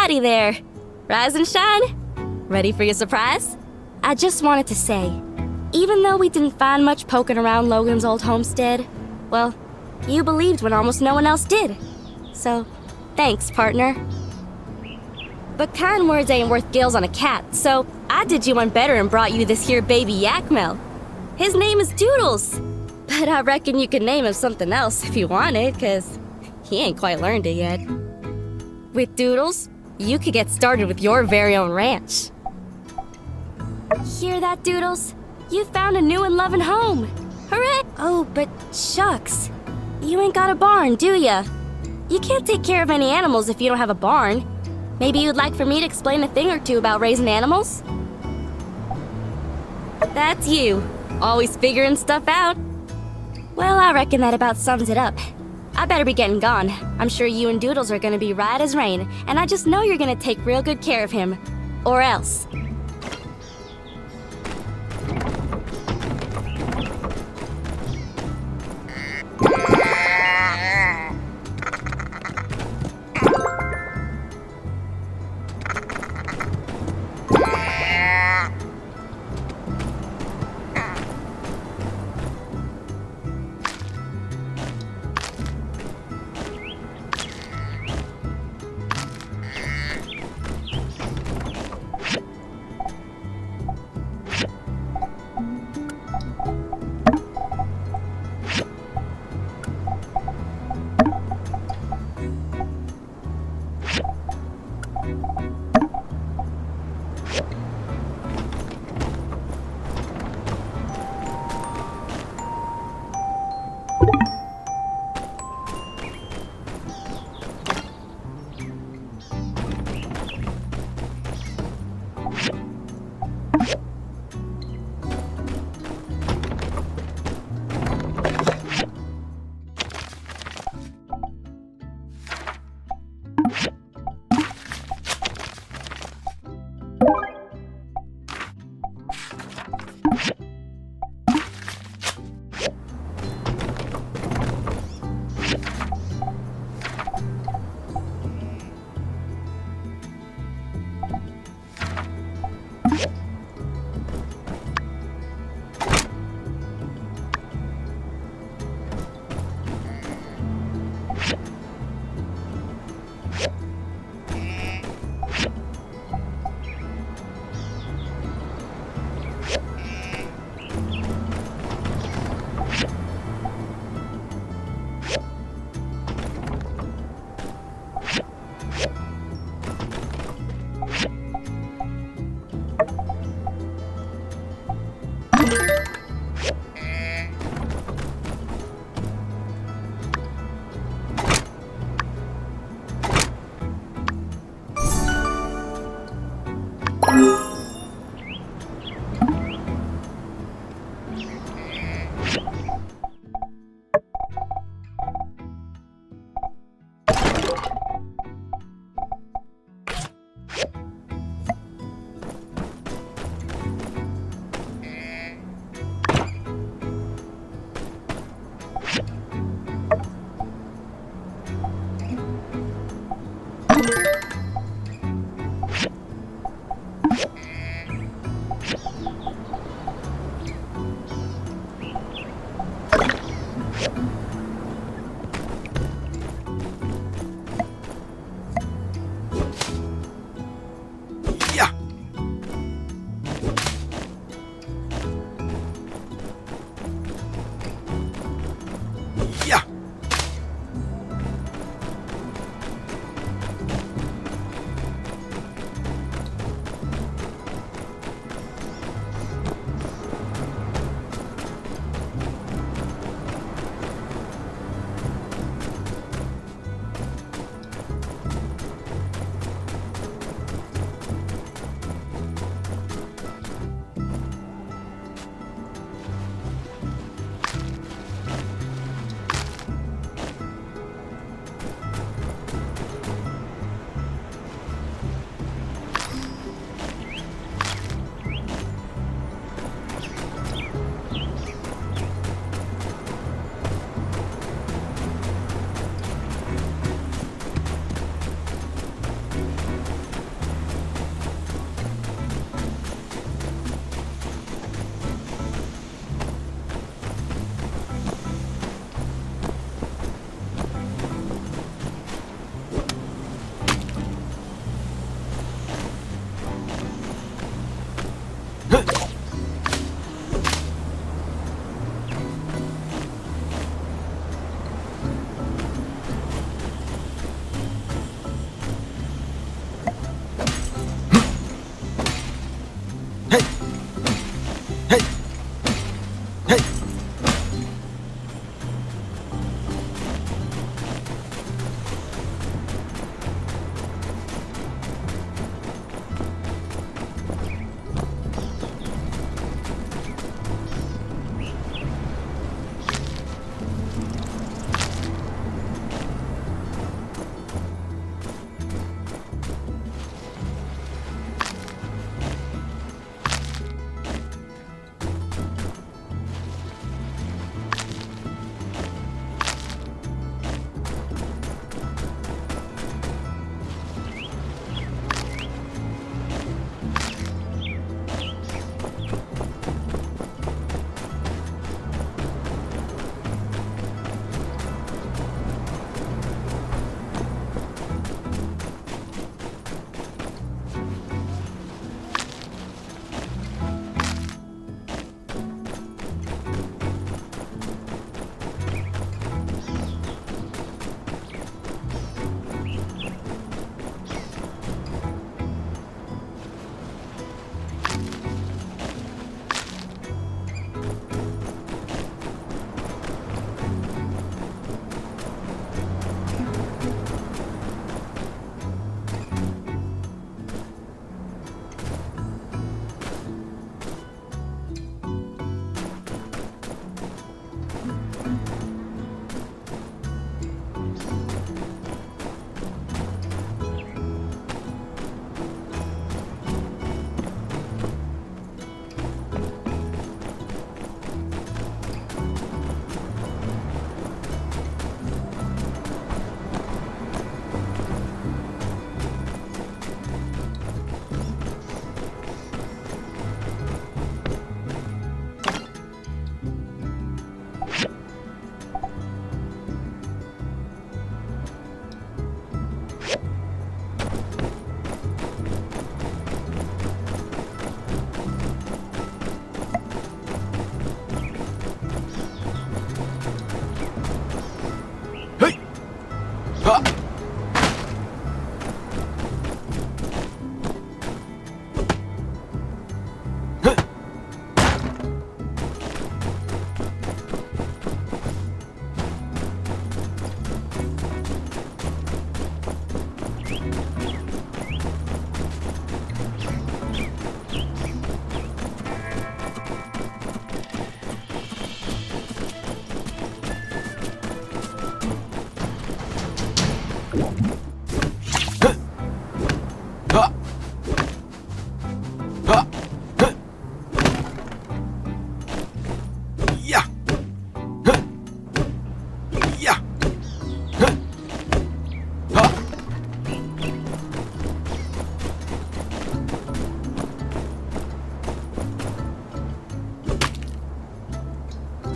howdy there. Rise and shine? Ready for your surprise? I just wanted to say, even though we didn't find much poking around Logan's old homestead, well, you believed when almost no one else did. So, thanks, partner. But kind words ain't worth gills on a cat, so I did you one better and brought you this here baby Yakmel. His name is Doodles, but I reckon you could name him something else if you wanted, 'cause he ain't quite learned it yet. With Doodles, you could get started with your very own ranch. Hear that, Doodles? You found a new and loving home. Hooray! Oh, but shucks. You ain't got a barn, do ya? You can't take care of any animals if you don't have a barn. Maybe you'd like for me to explain a thing or two about raising animals? That's you. Always figuring stuff out. Well, I reckon that about sums it up. I better be getting gone. I'm sure you and Doodles are gonna be right as rain, and I just know you're gonna take real good care of him. Or else.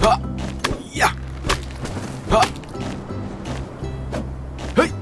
Ха! Я! Ха! Хей!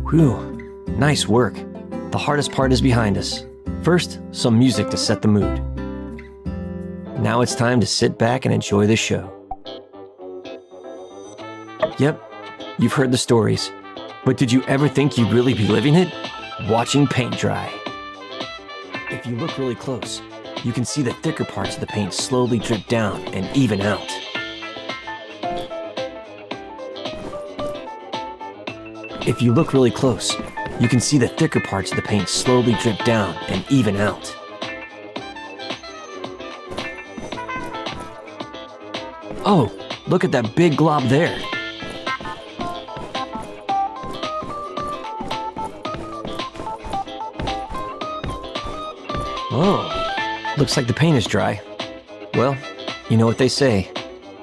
Whew, nice work. The hardest part is behind us. First, some music to set the mood. Now it's time to sit back and enjoy the show. Yep, you've heard the stories, but did you ever think you'd really be living it? Watching paint dry. If you look really close, you can see the thicker parts of the paint slowly drip down and even out. If you look really close, you can see the thicker parts of the paint slowly drip down and even out. Oh, look at that big glob there. Oh, looks like the paint is dry. Well, you know what they say,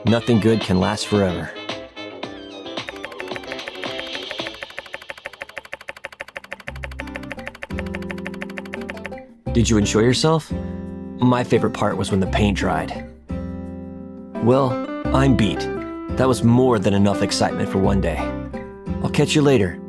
nothing good can last forever. Did you enjoy yourself? My favorite part was when the paint dried. Well, I'm beat. That was more than enough excitement for one day. I'll catch you later.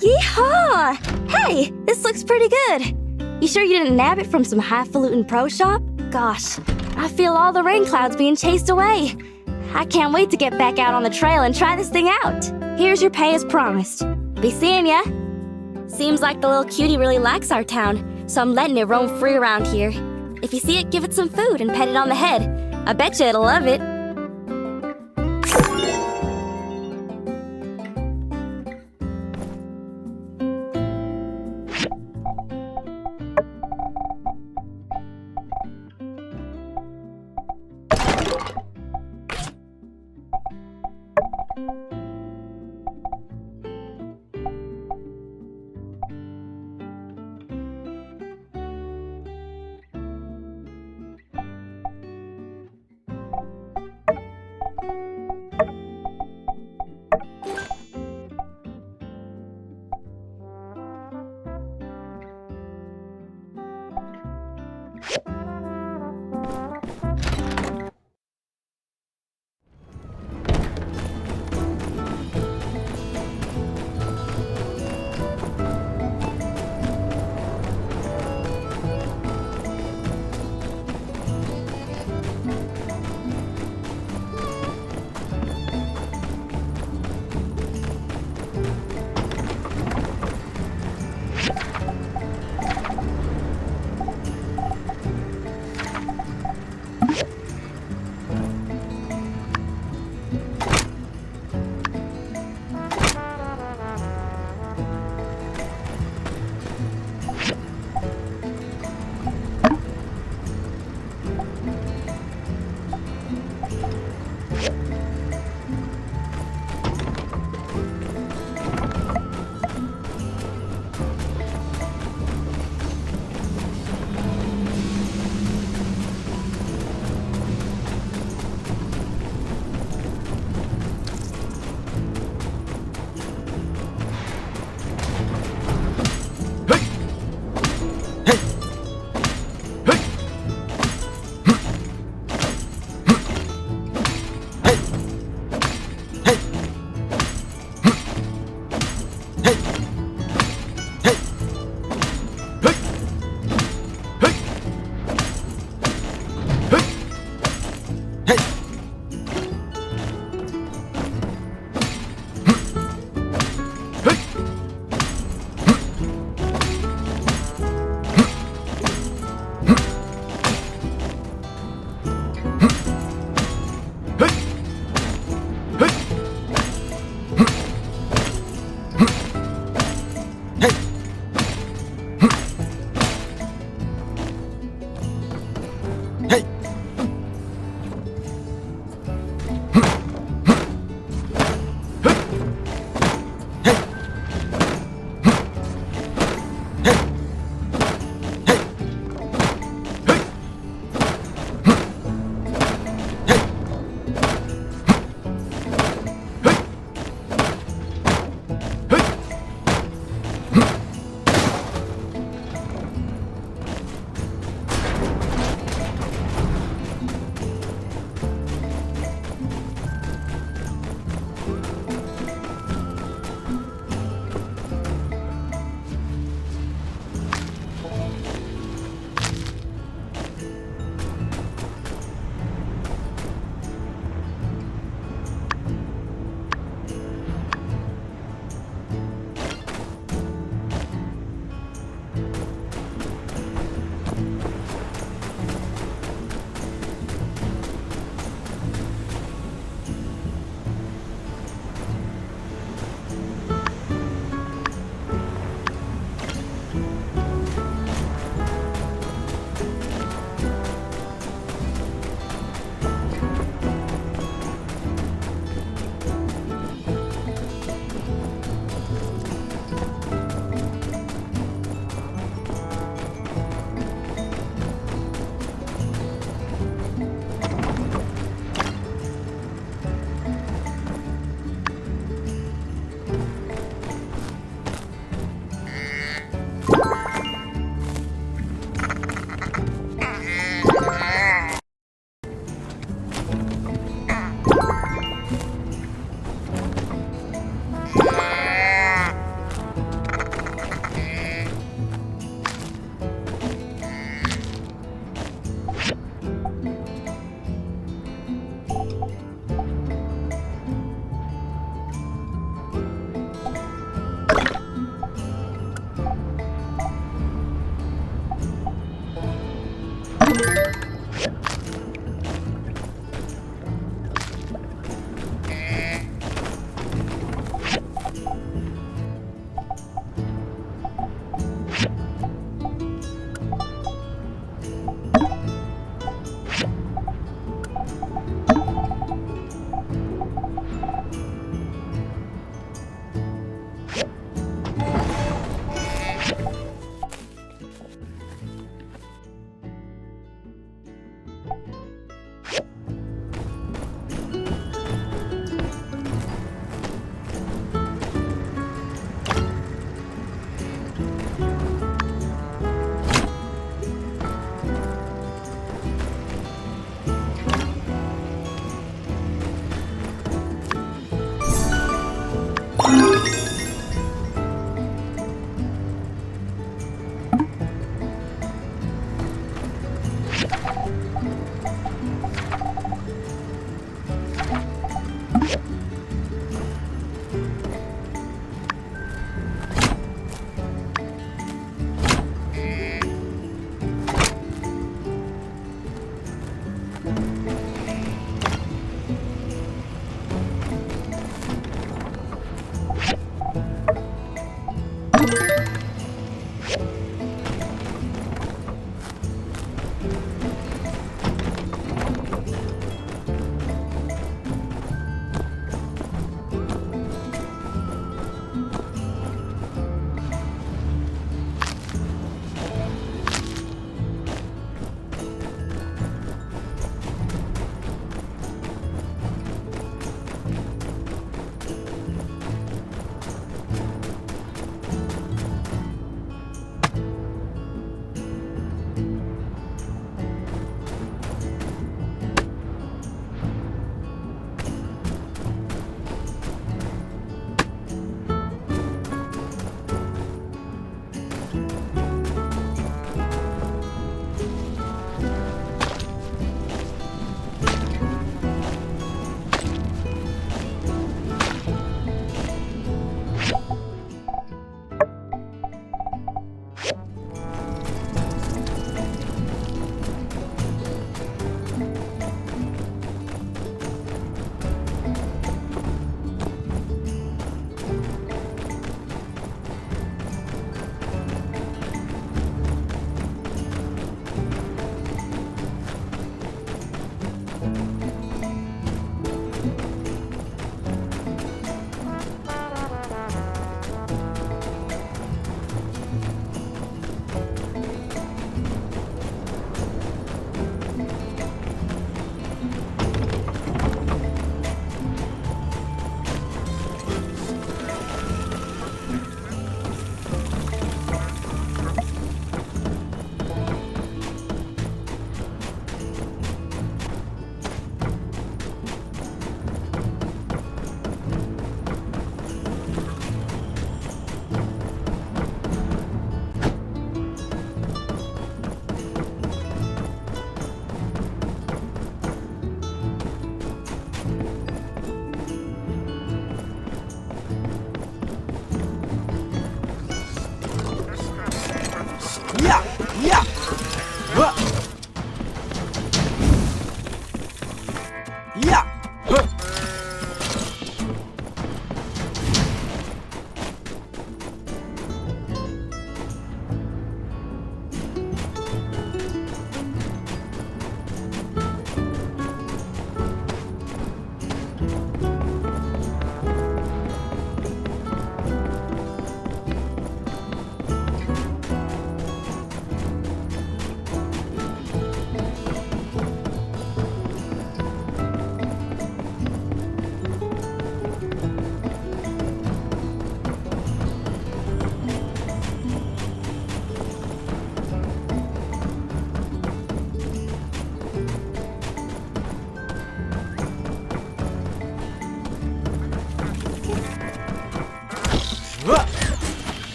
Yeehaw! Hey, this looks pretty good. You sure you didn't nab it from some highfalutin pro shop? Gosh, I feel all the rain clouds being chased away. I can't wait to get back out on the trail and try this thing out. Here's your pay as promised. Be seeing ya. Seems like the little cutie really likes our town, so I'm letting it roam free around here. If you see it, give it some food and pet it on the head. I bet you it'll love it.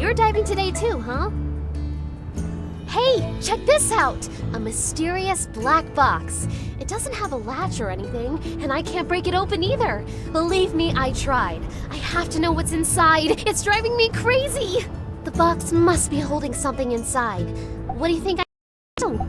you're diving today too, huh? Hey, check this out! A mysterious black box. It doesn't have a latch or anything, and I can't break it open either. Believe me, I tried. I have to know what's inside. It's driving me crazy! The box must be holding something inside. What do you think I do?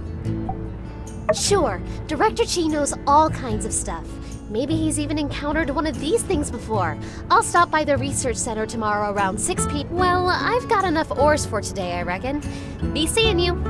Sure, Director Chi knows all kinds of stuff. Maybe he's even encountered one of these things before. I'll stop by the research center tomorrow around 6 p.m. Well, I've got enough ores for today, I reckon. Be seeing you.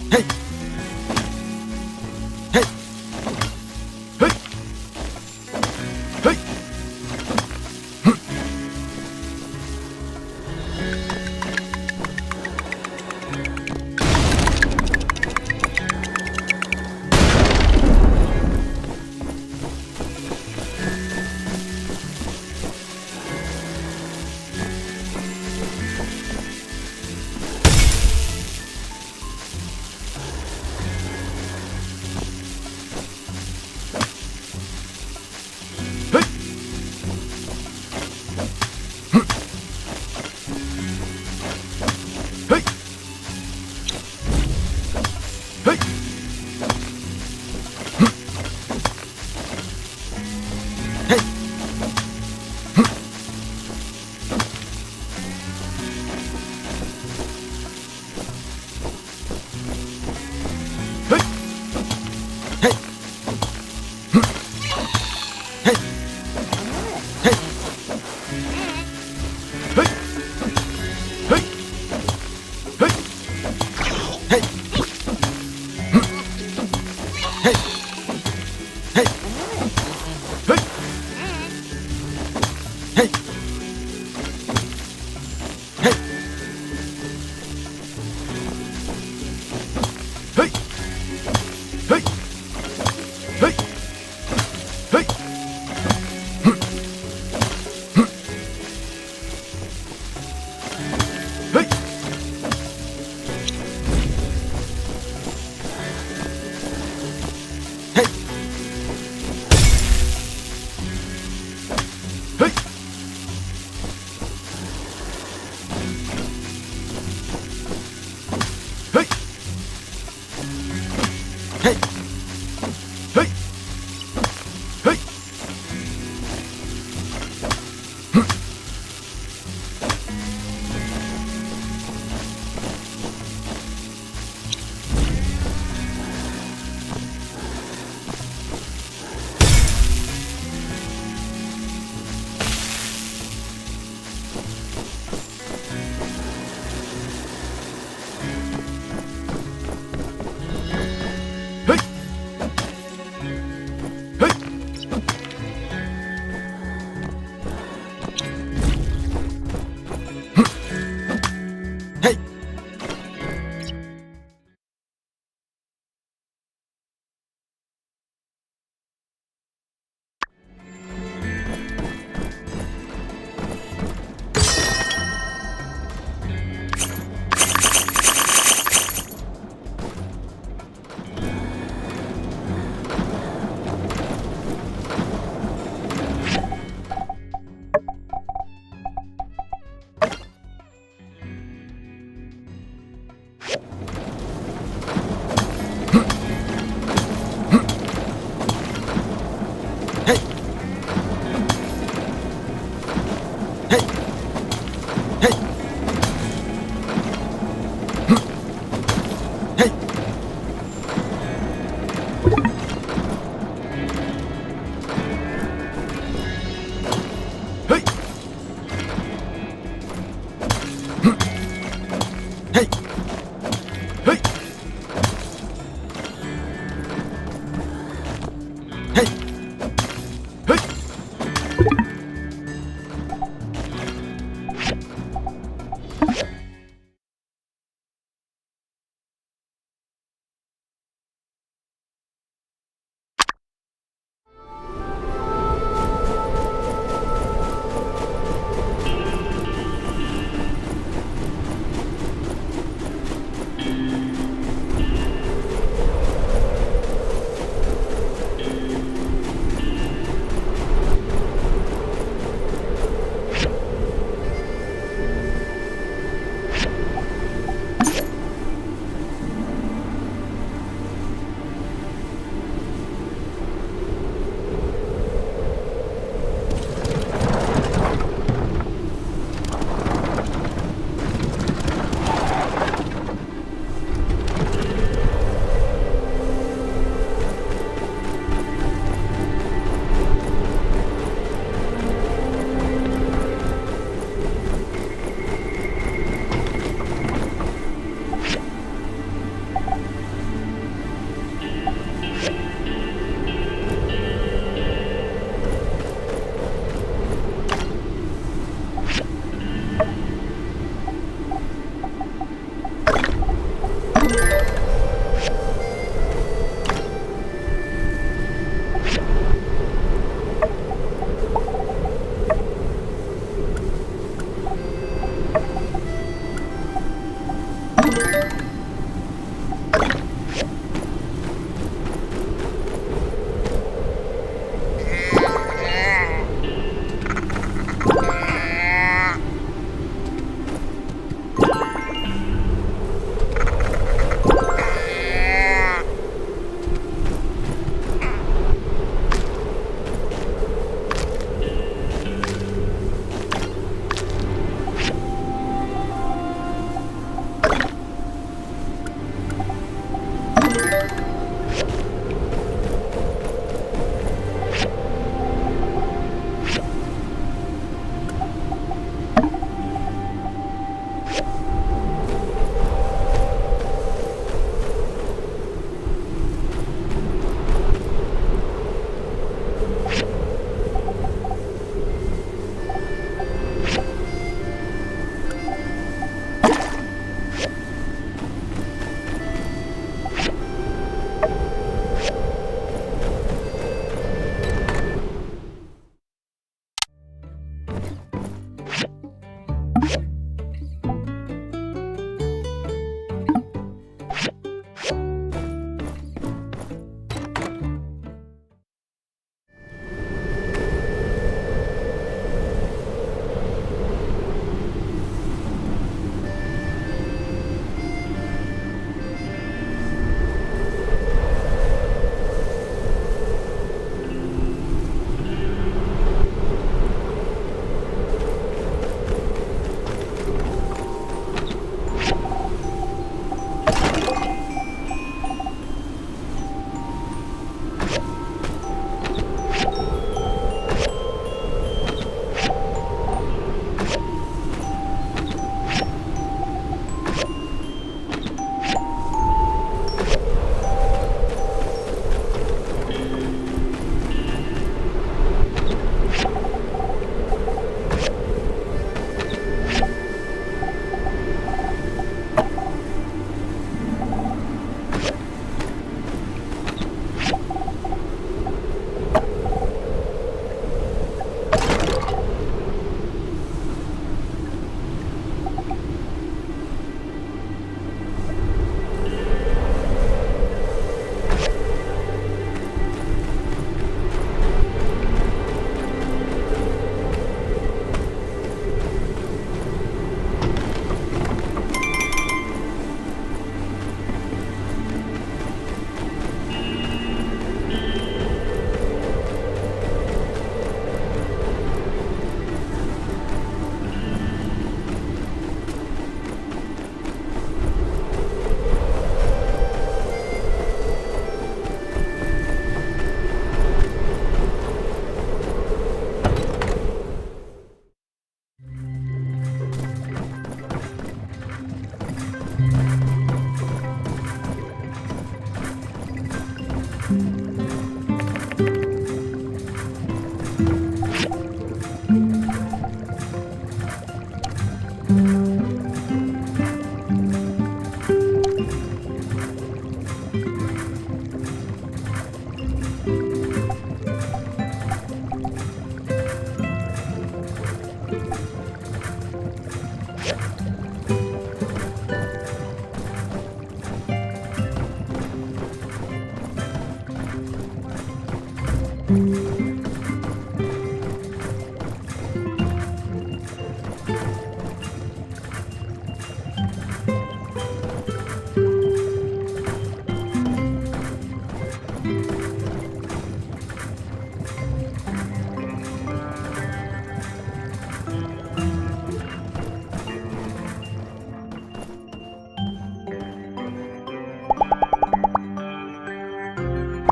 Hey! Hey! Hey! Hey!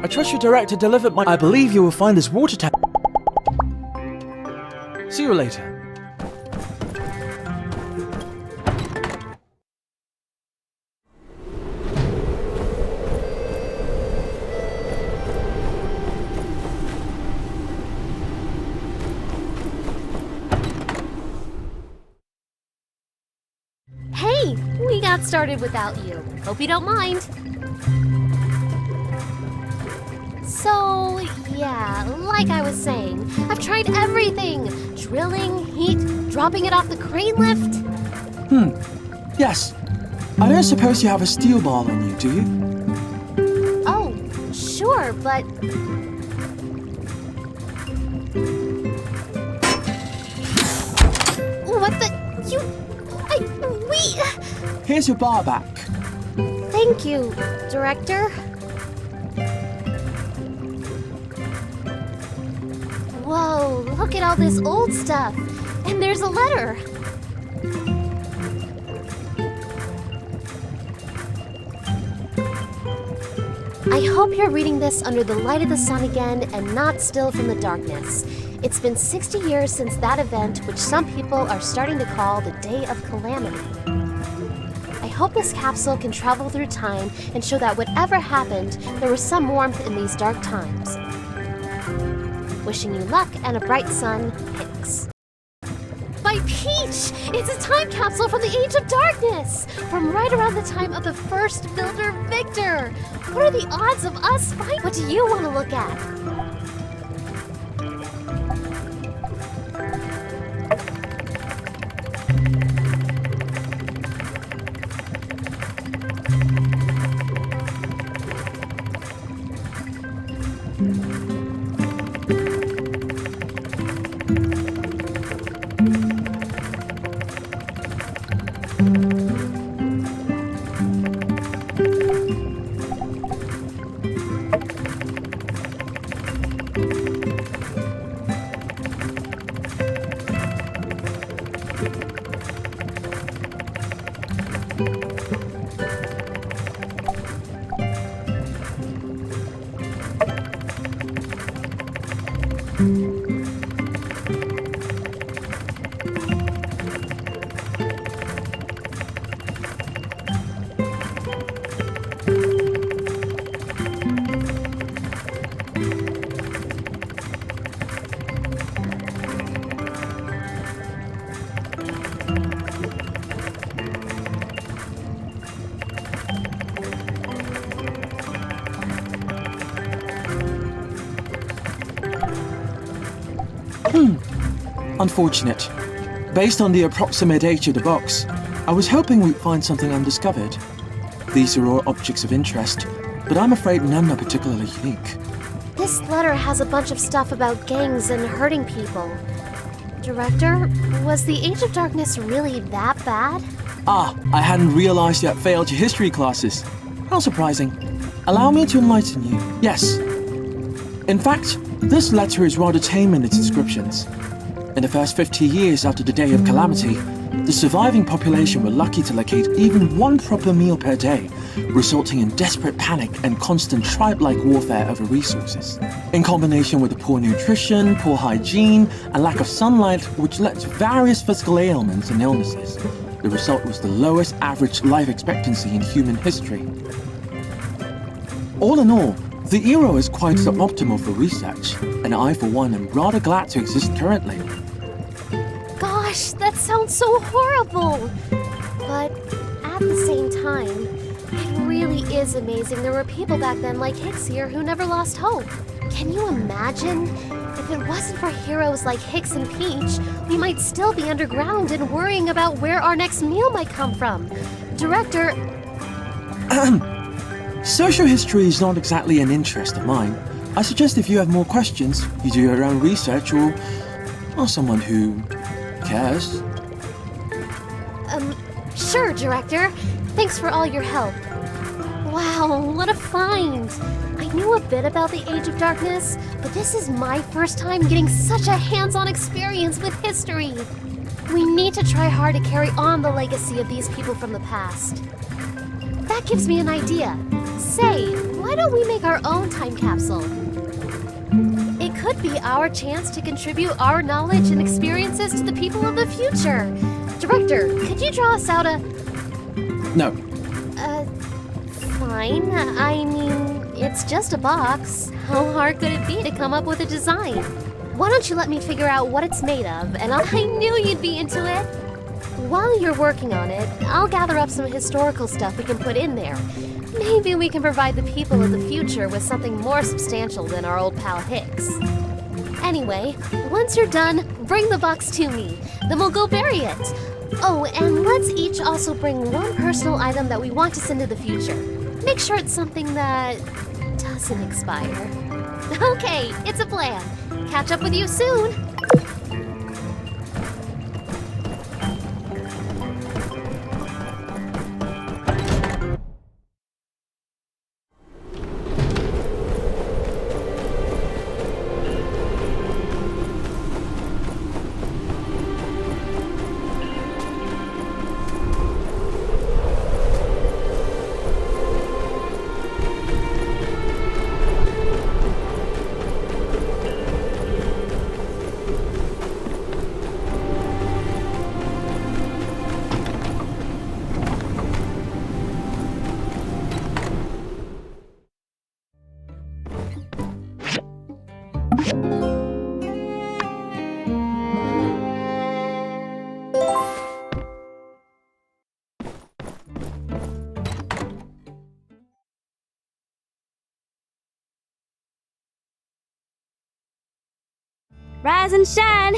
I trust your director delivered my... I believe you will find this water tank. See you later. Hey, we got started without you. Hope you don't mind. So, yeah, like I was saying, I've tried everything. Drilling, heat, dropping it off the crane lift. Yes. I don't suppose you have a steel ball on you, do you? Oh, sure, but... What the... Here's your bar back. Thank you, Director. Whoa, look at all this old stuff. And there's a letter. I hope you're reading this under the light of the sun again and not still from the darkness. It's been 60 years since that event, which some people are starting to call the Day of Calamity. I hope this capsule can travel through time and show that whatever happened, there was some warmth in these dark times. Wishing you luck and a bright sun, Hicks. My Peach! It's a time capsule from the Age of Darkness! From right around the time of the first builder, Victor! What are the odds of us finding? What do you want to look at? Unfortunate. Based on the approximate age of the box, I was hoping we'd find something undiscovered. These are all objects of interest, but I'm afraid none are particularly unique. This letter has a bunch of stuff about gangs and hurting people. Director, was the Age of Darkness really that bad? Ah, I hadn't realized you had failed your history classes. How surprising. Allow me to enlighten you. Yes. In fact, this letter is rather tame in its descriptions. In the first 50 years after the Day of Calamity, the surviving population were lucky to locate even one proper meal per day, resulting in desperate panic and constant tribe-like warfare over resources. In combination with the poor nutrition, poor hygiene, and lack of sunlight, which led to various physical ailments and illnesses, the result was the lowest average life expectancy in human history. All in all, the era is quite suboptimal for research, and I, for one, am rather glad to exist currently. Gosh, that sounds so horrible! But at the same time, it really is amazing there were people back then like Hicks here who never lost hope. Can you imagine? If it wasn't for heroes like Hicks and Peach, we might still be underground and worrying about where our next meal might come from. Director... Social history is not exactly an interest of mine. I suggest if you have more questions, you do your own research or someone who cares. Sure, Director. Thanks for all your help. Wow, what a find! I knew a bit about the Age of Darkness, but this is my first time getting such a hands-on experience with history. We need to try hard to carry on the legacy of these people from the past. That gives me an idea. Say, why don't we make our own time capsule? It could be our chance to contribute our knowledge and experiences to the people of the future. Director, could you draw us out a... No. Fine. I mean, it's just a box. How hard could it be to come up with a design? Why don't you let me figure out what it's made of, and I knew you'd be into it. While you're working on it, I'll gather up some historical stuff we can put in there. Maybe we can provide the people of the future with something more substantial than our old pal Hicks. Anyway, once you're done, bring the box to me. Then we'll go bury it. Oh, and let's each also bring one personal item that we want to send to the future. Make sure it's something that doesn't expire. Okay, it's a plan. Catch up with you soon. Rise and shine!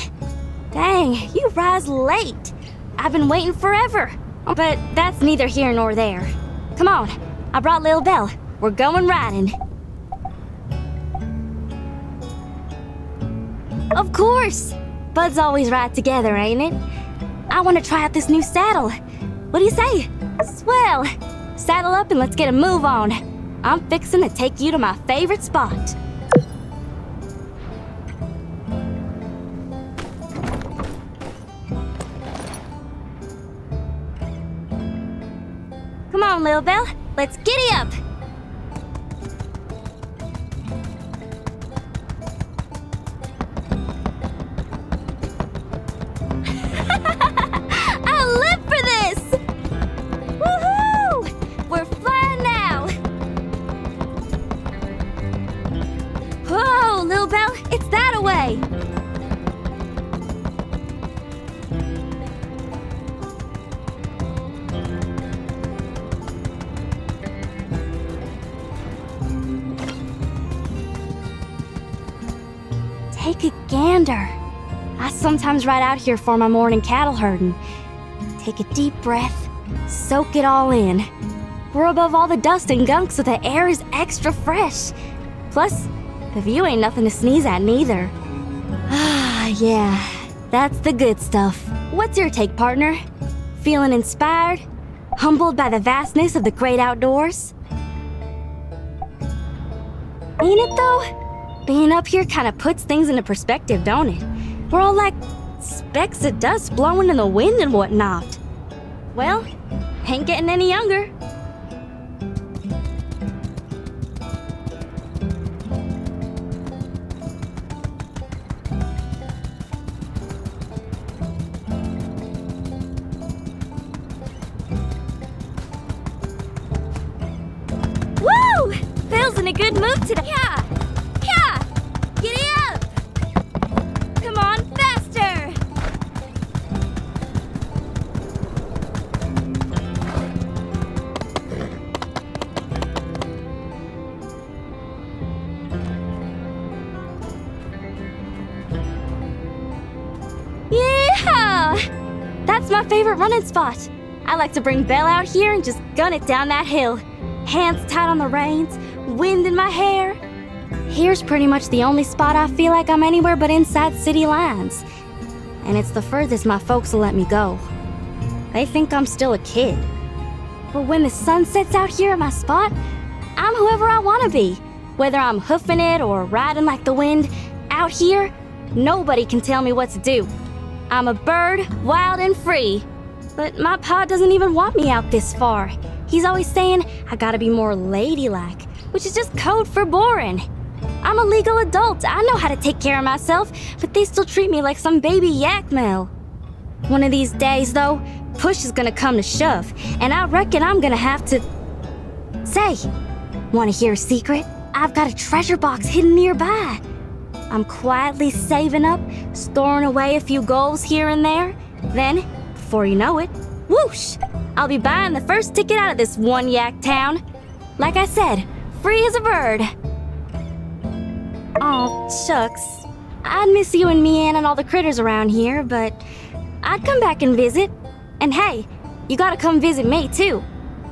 Dang, you rise late. I've been waiting forever. But that's neither here nor there. Come on, I brought Lil Belle. We're going riding. Of course! Buds always ride together, ain't it? I want to try out this new saddle. What do you say? Swell! Saddle up and let's get a move on. I'm fixing to take you to my favorite spot. Come on, Lil Belle. Let's giddy up! I'll live for this! Woohoo! We're flying now! Whoa, Lil Belle, it's that away! Take a gander. I sometimes ride out here for my morning cattle herding. Take a deep breath, soak it all in. We're above all the dust and gunk, so the air is extra fresh. Plus, the view ain't nothing to sneeze at neither. Ah, yeah, that's the good stuff. What's your take, partner? Feeling inspired? Humbled by the vastness of the great outdoors? Ain't it though? Being up here kind of puts things into perspective, don't it? We're all like specks of dust blowing in the wind and whatnot. Well, ain't getting any younger. Woo! Phil's in a good mood today. Yeah! Giddy up! Come on, faster! Yeah! That's my favorite running spot. I like to bring Belle out here and just gun it down that hill. Hands tight on the reins, wind in my hair. Here's pretty much the only spot I feel like I'm anywhere but inside city lines. And it's the furthest my folks will let me go. They think I'm still a kid. But when the sun sets out here at my spot, I'm whoever I want to be. Whether I'm hoofing it or riding like the wind, out here, nobody can tell me what to do. I'm a bird, wild and free. But my pa doesn't even want me out this far. He's always saying I gotta be more ladylike, which is just code for boring. I'm a legal adult, I know how to take care of myself, but they still treat me like some baby yak male. One of these days, though, push is gonna come to shove, and I reckon I'm gonna have to... Say, wanna hear a secret? I've got a treasure box hidden nearby. I'm quietly saving up, storing away a few goals here and there. Then, before you know it, whoosh! I'll be buying the first ticket out of this one yak town. Like I said, free as a bird. Aw, shucks. I'd miss you and Mian and all the critters around here, but I'd come back and visit. And hey, you gotta come visit me too.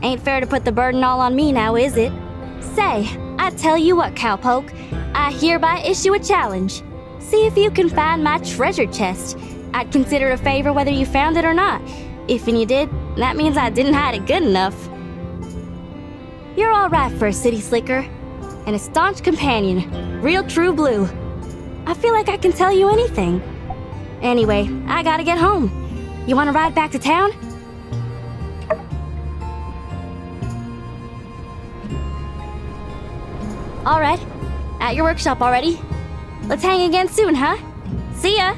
Ain't fair to put the burden all on me now, is it? Say, I tell you what, cowpoke, I hereby issue a challenge. See if you can find my treasure chest. I'd consider it a favor whether you found it or not. If you did, that means I didn't hide it good enough. You're all right for a city slicker, and a staunch companion, real true blue. I feel like I can tell you anything. Anyway, I gotta get home. You wanna ride back to town? All right, at your workshop already. Let's hang again soon, huh? See ya!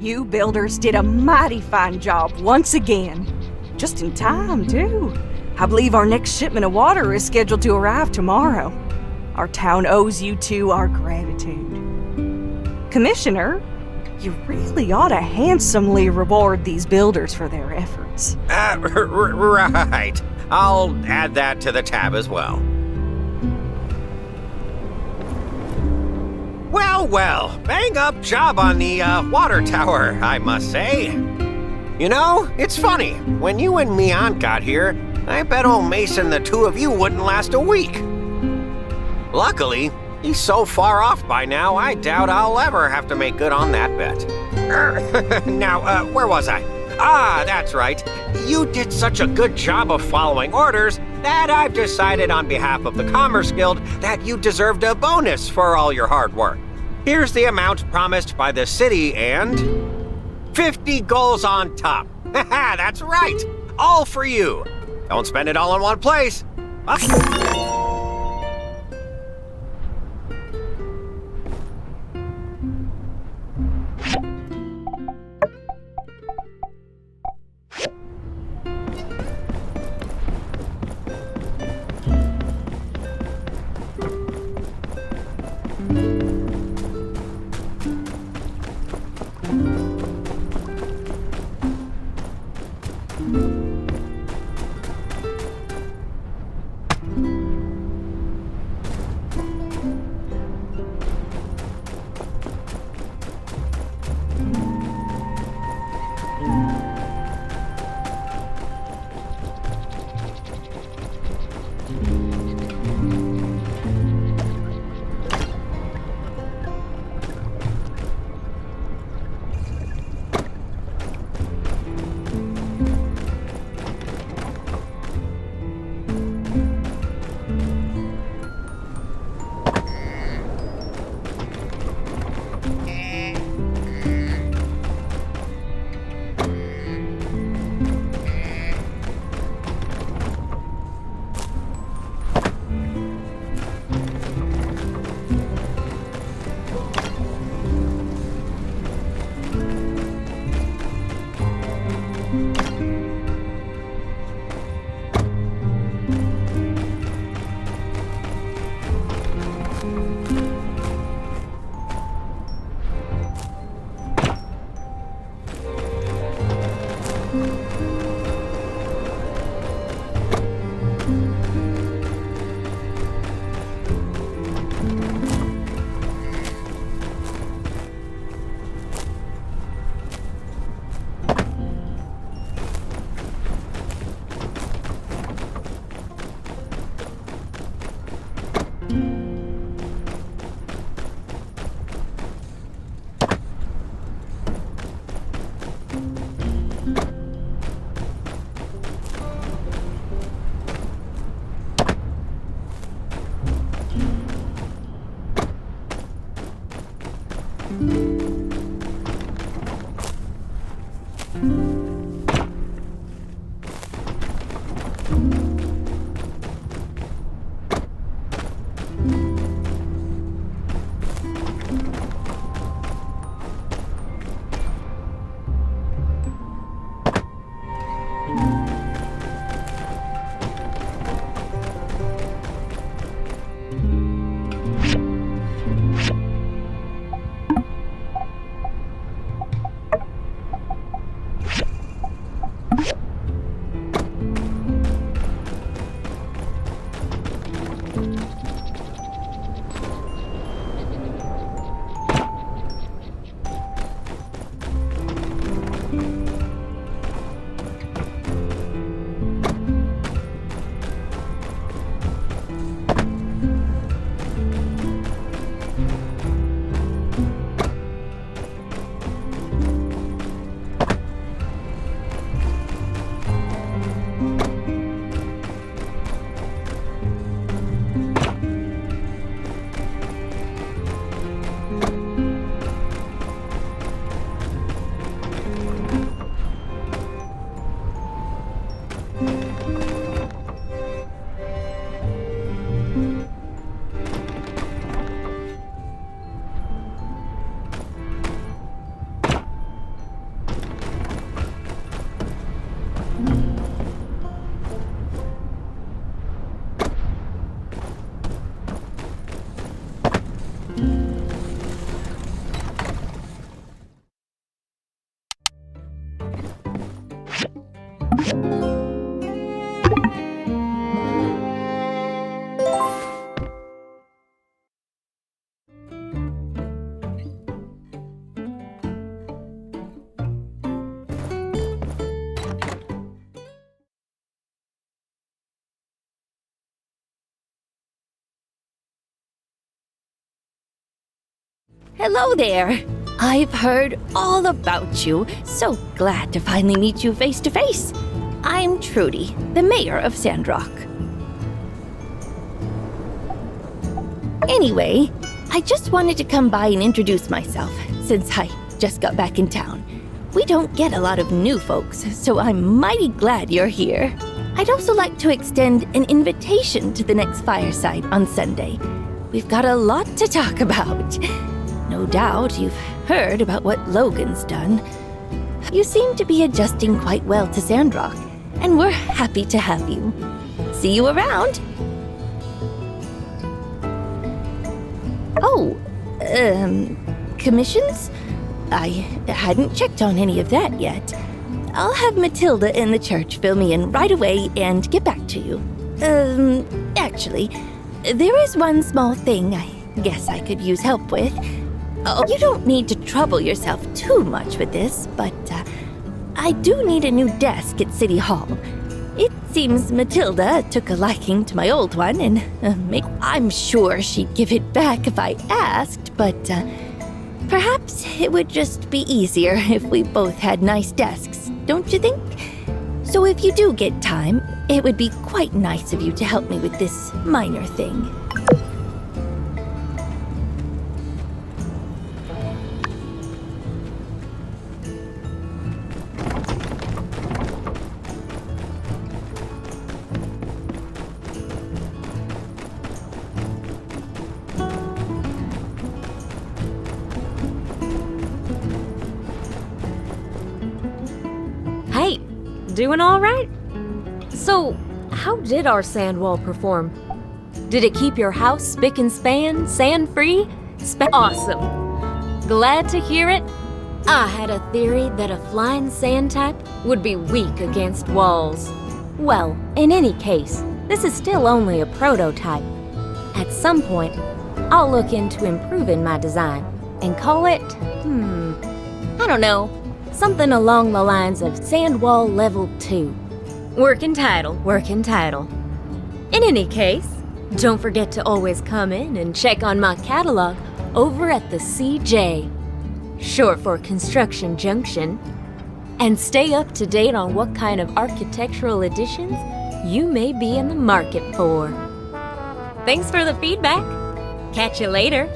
You builders did a mighty fine job once again. Just in time, too. I believe our next shipment of water is scheduled to arrive tomorrow. Our town owes you two our gratitude. Commissioner, you really ought to handsomely reward these builders for their efforts. Right. I'll add that to the tab as well. Well, bang up job on the water tower, I must say. You know, it's funny, when you and Mian got here, I bet old Mason the two of you wouldn't last a week. Luckily, he's so far off by now, I doubt I'll ever have to make good on that bet. Now, where was I? Ah, that's right. You did such a good job of following orders that I've decided on behalf of the Commerce Guild that you deserved a bonus for all your hard work. Here's the amount promised by the city and 50 goals on top. Haha, that's right. All for you. Don't spend it all in one place. Hello there! I've heard all about you. So glad to finally meet you face to face. I'm Trudy, the mayor of Sandrock. Anyway, I just wanted to come by and introduce myself, since I just got back in town. We don't get a lot of new folks, so I'm mighty glad you're here. I'd also like to extend an invitation to the next fireside on Sunday. We've got a lot to talk about. No doubt you've heard about what Logan's done. You seem to be adjusting quite well to Sandrock, and we're happy to have you. See you around! Oh, commissions? I hadn't checked on any of that yet. I'll have Matilda in the church fill me in right away and get back to you. Actually, there is one small thing I guess I could use help with. Oh, you don't need to trouble yourself too much with this, but I do need a new desk at City Hall. It seems Matilda took a liking to my old one, and I'm sure she'd give it back if I asked, but perhaps it would just be easier if we both had nice desks, don't you think? So if you do get time, it would be quite nice of you to help me with this minor thing. Hey, doing all right? So, how did our sand wall perform? Did it keep your house spick and span, sand-free? Awesome. Glad to hear it. I had a theory that a flying sand type would be weak against walls. Well, in any case, this is still only a prototype. At some point, I'll look into improving my design and call it, I don't know, something along the lines of Sand Wall Level 2. Working title, working title. In any case, Don't forget to always come in and check on my catalog over at the CJ, short for Construction Junction, and stay up to date on what kind of architectural additions you may be in the market for. Thanks for the feedback. Catch you later.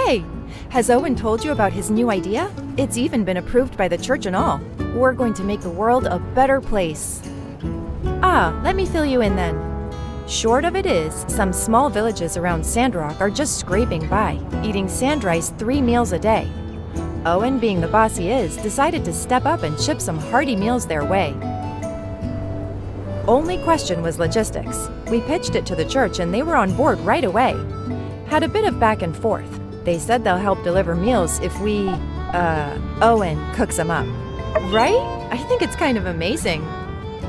Hey, has Owen told you about his new idea? It's even been approved by the church and all. We're going to make the world a better place. Let me fill you in then. Short of it is, some small villages around Sandrock are just scraping by, eating sand rice 3 meals a day. Owen, being the boss he is, decided to step up and ship some hearty meals their way. Only question was logistics. We pitched it to the church and they were on board right away. Had a bit of back and forth. They said they'll help deliver meals if we, Owen cooks them up. Right? I think it's kind of amazing.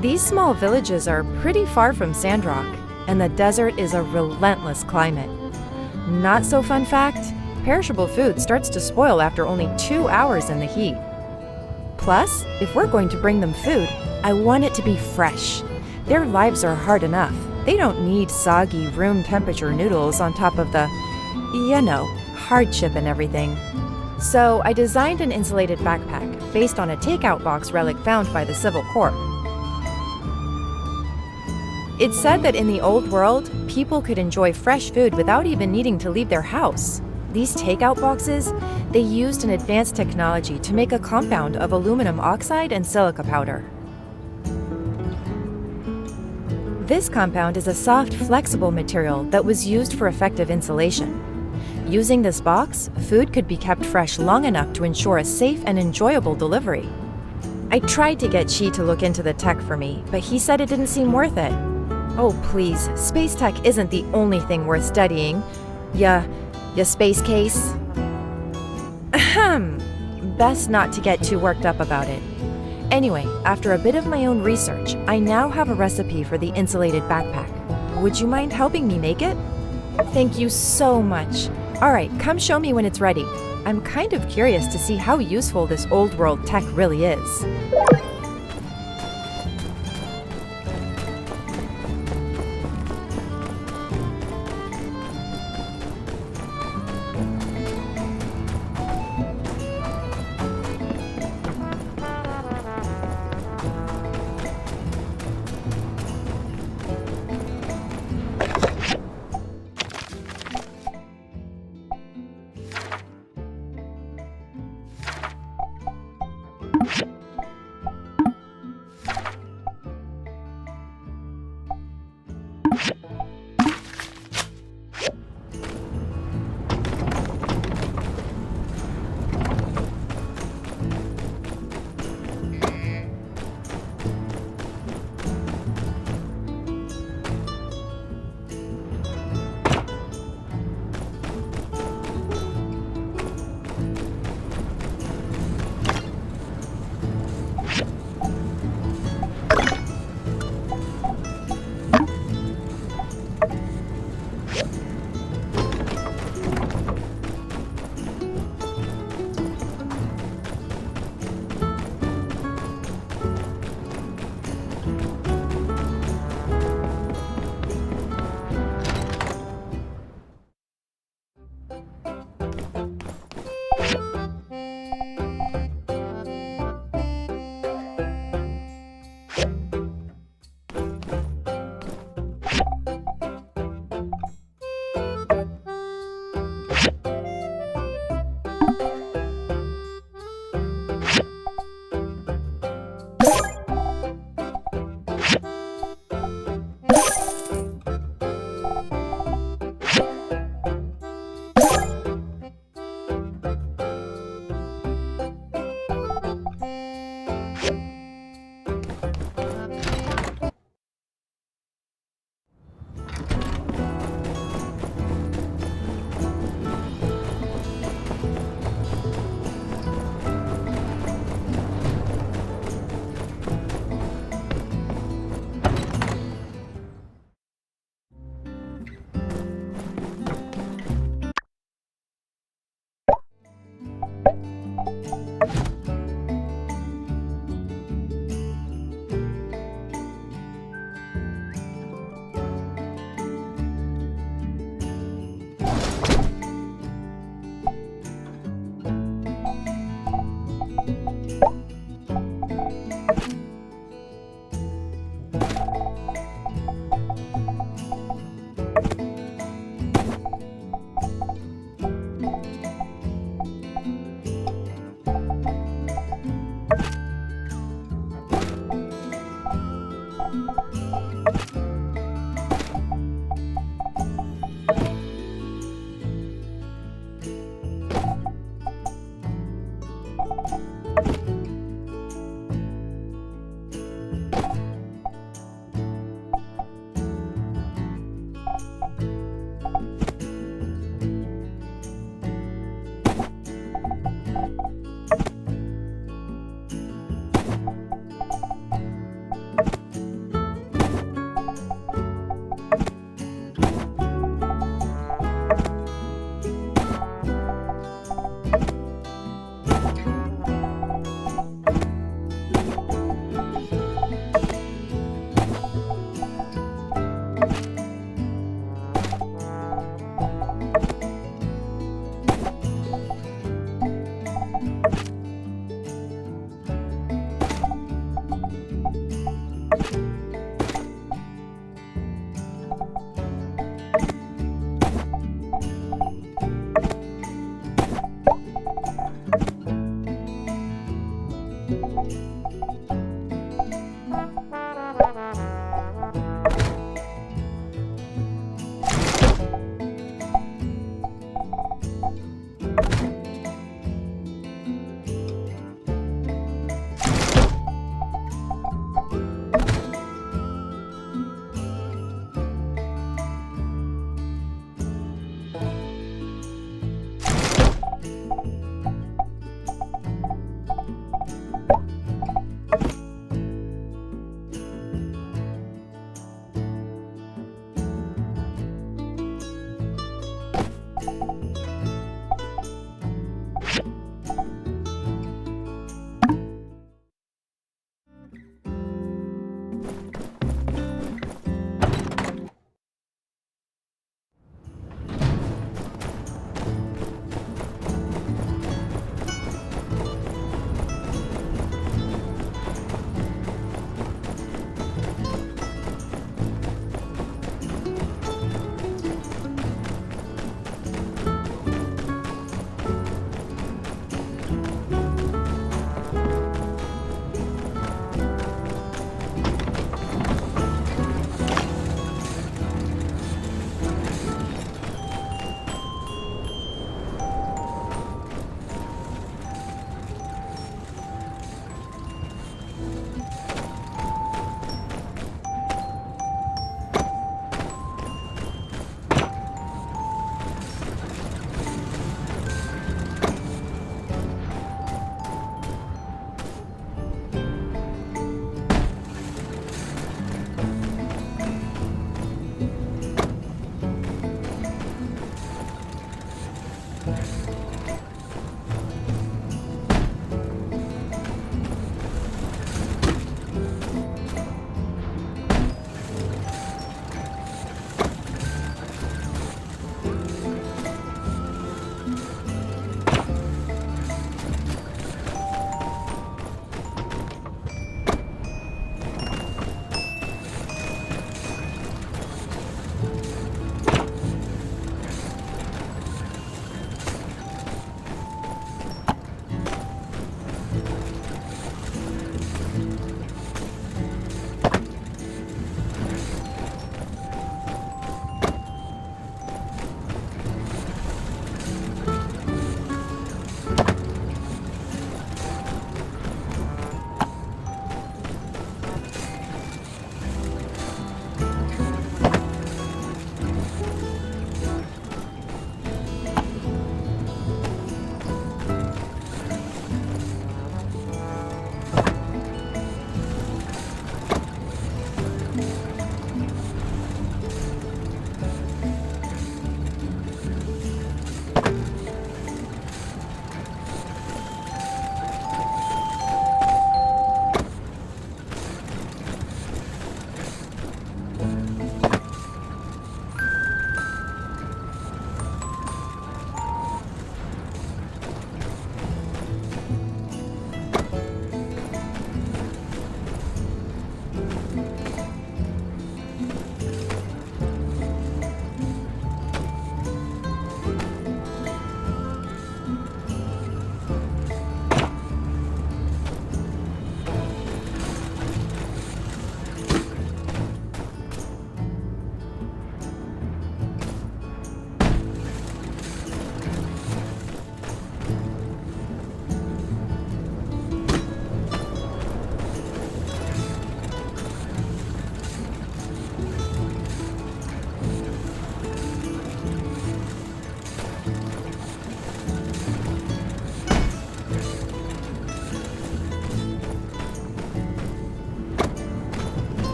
These small villages are pretty far from Sandrock, and the desert is a relentless climate. Not so fun fact, perishable food starts to spoil after only 2 hours in the heat. Plus, if we're going to bring them food, I want it to be fresh. Their lives are hard enough. They don't need soggy room temperature noodles on top of the, hardship and everything. So I designed an insulated backpack based on a takeout box relic found by the Civil Corps. It said that in the old world, people could enjoy fresh food without even needing to leave their house. These takeout boxes, they used an advanced technology to make a compound of aluminum oxide and silica powder. This compound is a soft, flexible material that was used for effective insulation. Using this box, food could be kept fresh long enough to ensure a safe and enjoyable delivery. I tried to get Chi to look into the tech for me, but he said it didn't seem worth it. Oh please, space tech isn't the only thing worth studying. Ya space case? Ahem. Best not to get too worked up about it. Anyway, after a bit of my own research, I now have a recipe for the insulated backpack. Would you mind helping me make it? Thank you so much. Alright, come show me when it's ready. I'm kind of curious to see how useful this old world tech really is.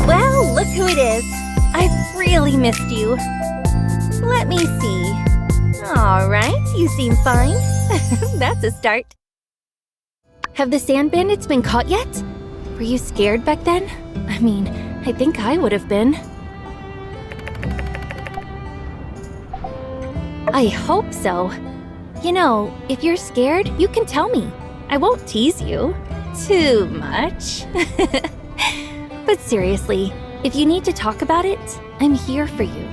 Well, look who it is. I've really missed you. Let me see. All right, you seem fine. That's a start. Have the sand bandits been caught yet? Were you scared back then? I mean, I think I would have been. I hope so. You know, if you're scared, you can tell me. I won't tease you too much. But seriously, if you need to talk about it, I'm here for you.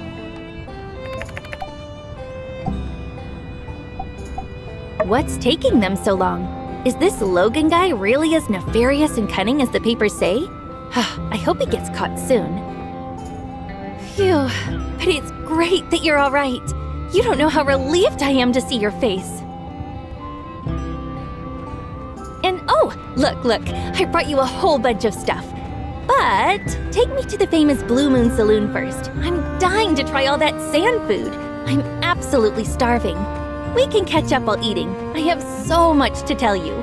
What's taking them so long? Is this Logan guy really as nefarious and cunning as the papers say? I hope he gets caught soon. Phew, but it's great that you're all right. You don't know how relieved I am to see your face. And oh, look, I brought you a whole bunch of stuff. But take me to the famous Blue Moon Saloon first. I'm dying to try all that sand food. I'm absolutely starving. We can catch up while eating. I have so much to tell you.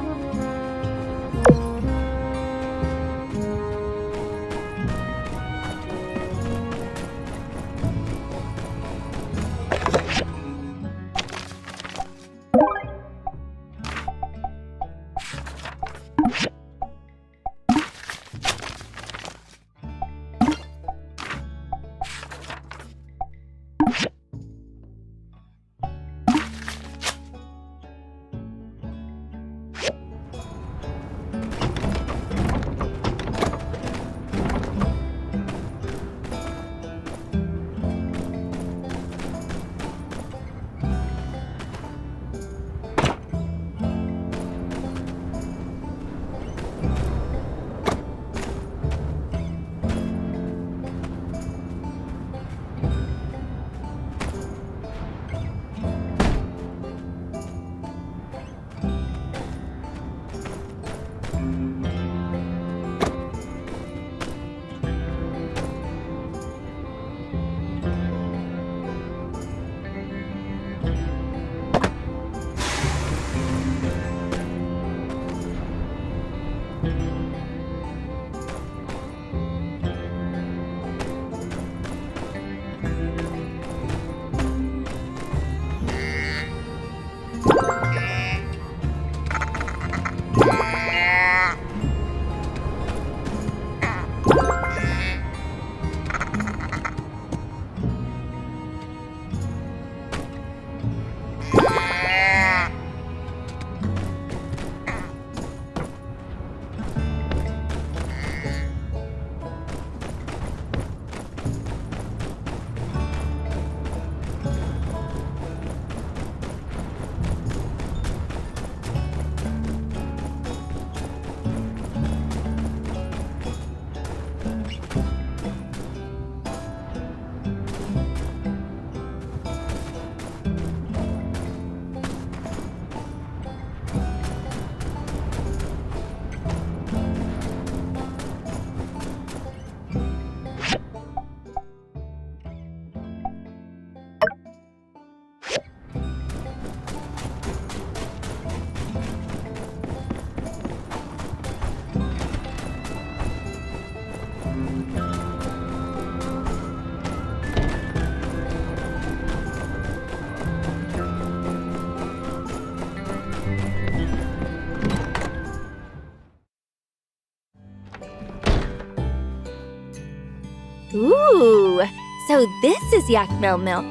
Ooh, so this is yak milk.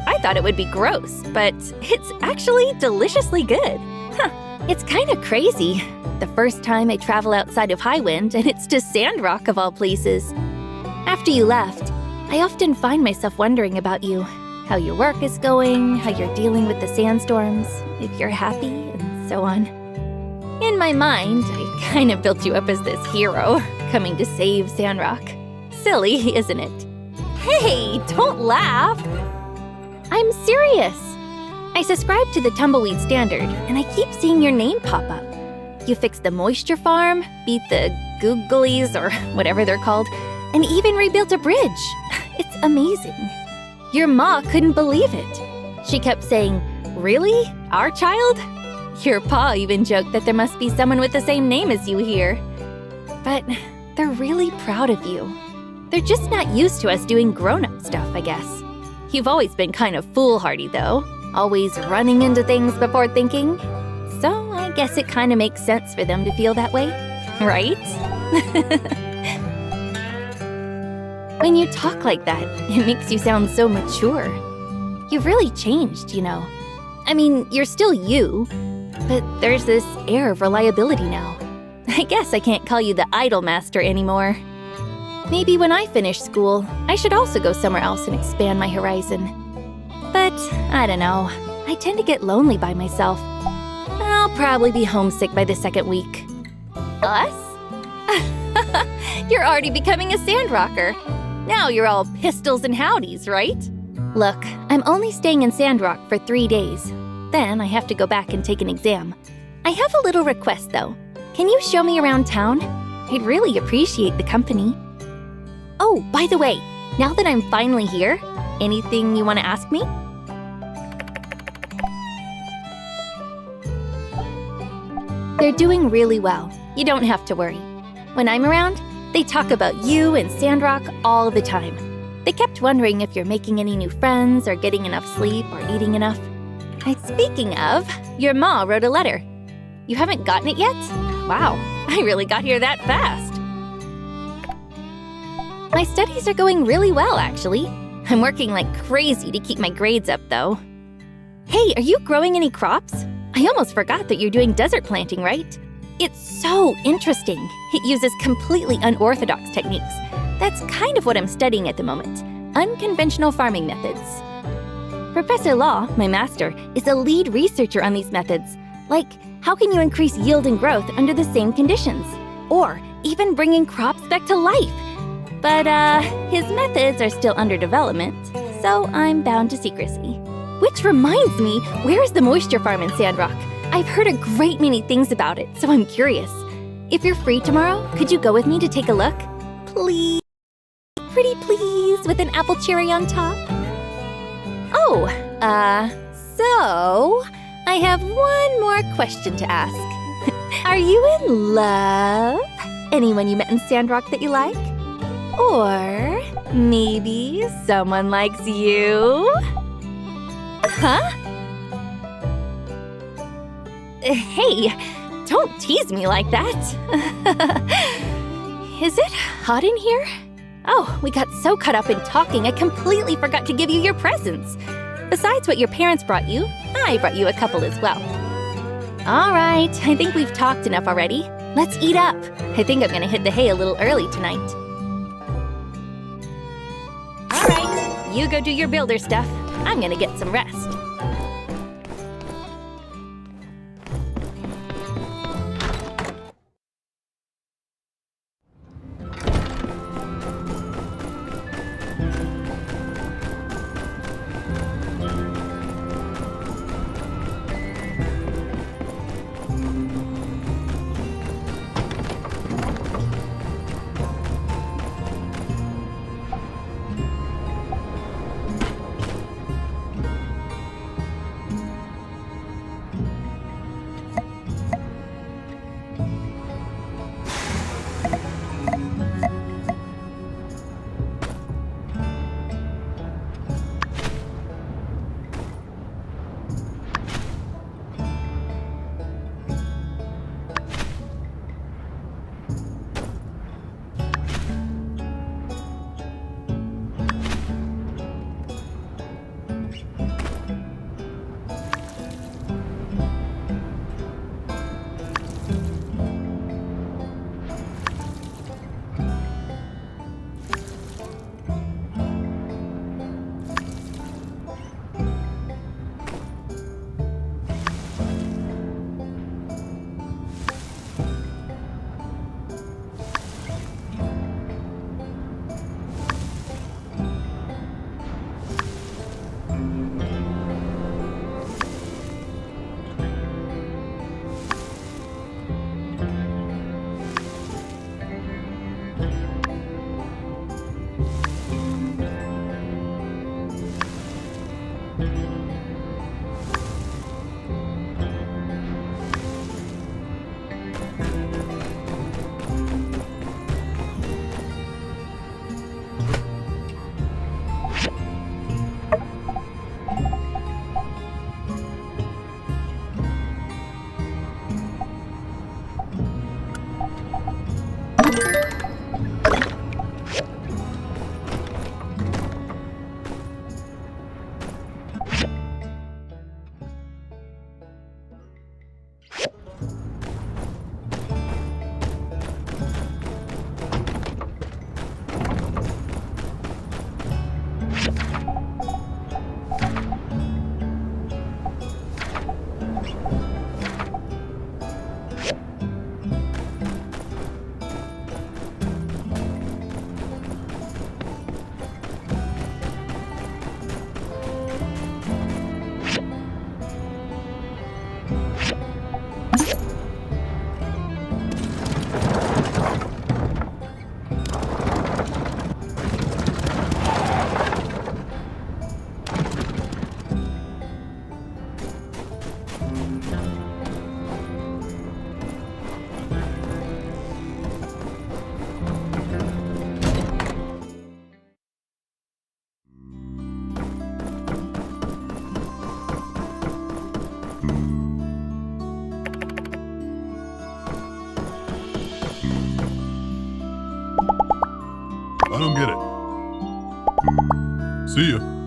I thought it would be gross, but it's actually deliciously good. It's kind of crazy. The first time I travel outside of Highwind, and it's to Sandrock of all places. After you left, I often find myself wondering about you. How your work is going, how you're dealing with the sandstorms, if you're happy, and so on. In my mind, I kind of built you up as this hero, coming to save Sandrock. Silly, isn't it? Hey, don't laugh! I'm serious. I subscribe to the Tumbleweed Standard, and I keep seeing your name pop up. You fixed the moisture farm, beat the googlies, or whatever they're called, and even rebuilt a bridge. It's amazing. Your ma couldn't believe it. She kept saying, "Really? Our child? Your pa even joked that there must be someone with the same name as you here. But they're really proud of you. They're just not used to us doing grown-up stuff, I guess. You've always been kind of foolhardy, though. Always running into things before thinking. So I guess it kind of makes sense for them to feel that way, right? When you talk like that, it makes you sound so mature. You've really changed, you know. I mean, you're still you, but there's this air of reliability now. I guess I can't call you the idol master anymore. Maybe when I finish school, I should also go somewhere else and expand my horizon. But, I don't know, I tend to get lonely by myself. I'll probably be homesick by the second week. Us? You're already becoming a Sandrocker. Now you're all pistols and howdies, right? Look, I'm only staying in Sandrock for 3 days. Then I have to go back and take an exam. I have a little request, though. Can you show me around town? I'd really appreciate the company. Oh, by the way, now that I'm finally here, anything you want to ask me? They're doing really well. You don't have to worry. When I'm around, they talk about you and Sandrock all the time. They kept wondering if you're making any new friends or getting enough sleep or eating enough. And speaking of, your ma wrote a letter. You haven't gotten it yet? Wow, I really got here that fast. My studies are going really well, actually. I'm working like crazy to keep my grades up, though. Hey, are you growing any crops? I almost forgot that you're doing desert planting, right? It's so interesting. It uses completely unorthodox techniques. That's kind of what I'm studying at the moment. Unconventional farming methods. Professor Law, my master, is a lead researcher on these methods. Like, how can you increase yield and growth under the same conditions? Or even bringing crops back to life. But, his methods are still under development, so I'm bound to secrecy. Which reminds me, where's the moisture farm in Sandrock? I've heard a great many things about it, so I'm curious. If you're free tomorrow, could you go with me to take a look? Please? Pretty please, with an apple cherry on top? Oh, so I have one more question to ask. Are you in love? Anyone you met in Sandrock that you like? Or maybe someone likes you? Huh? Hey, don't tease me like that. Is it hot in here? Oh, we got so caught up in talking, I completely forgot to give you your presents. Besides what your parents brought you, I brought you a couple as well. All right, I think we've talked enough already. Let's eat up. I think I'm gonna hit the hay a little early tonight. All right, you go do your builder stuff. I'm gonna get some rest. I don't get it. See ya.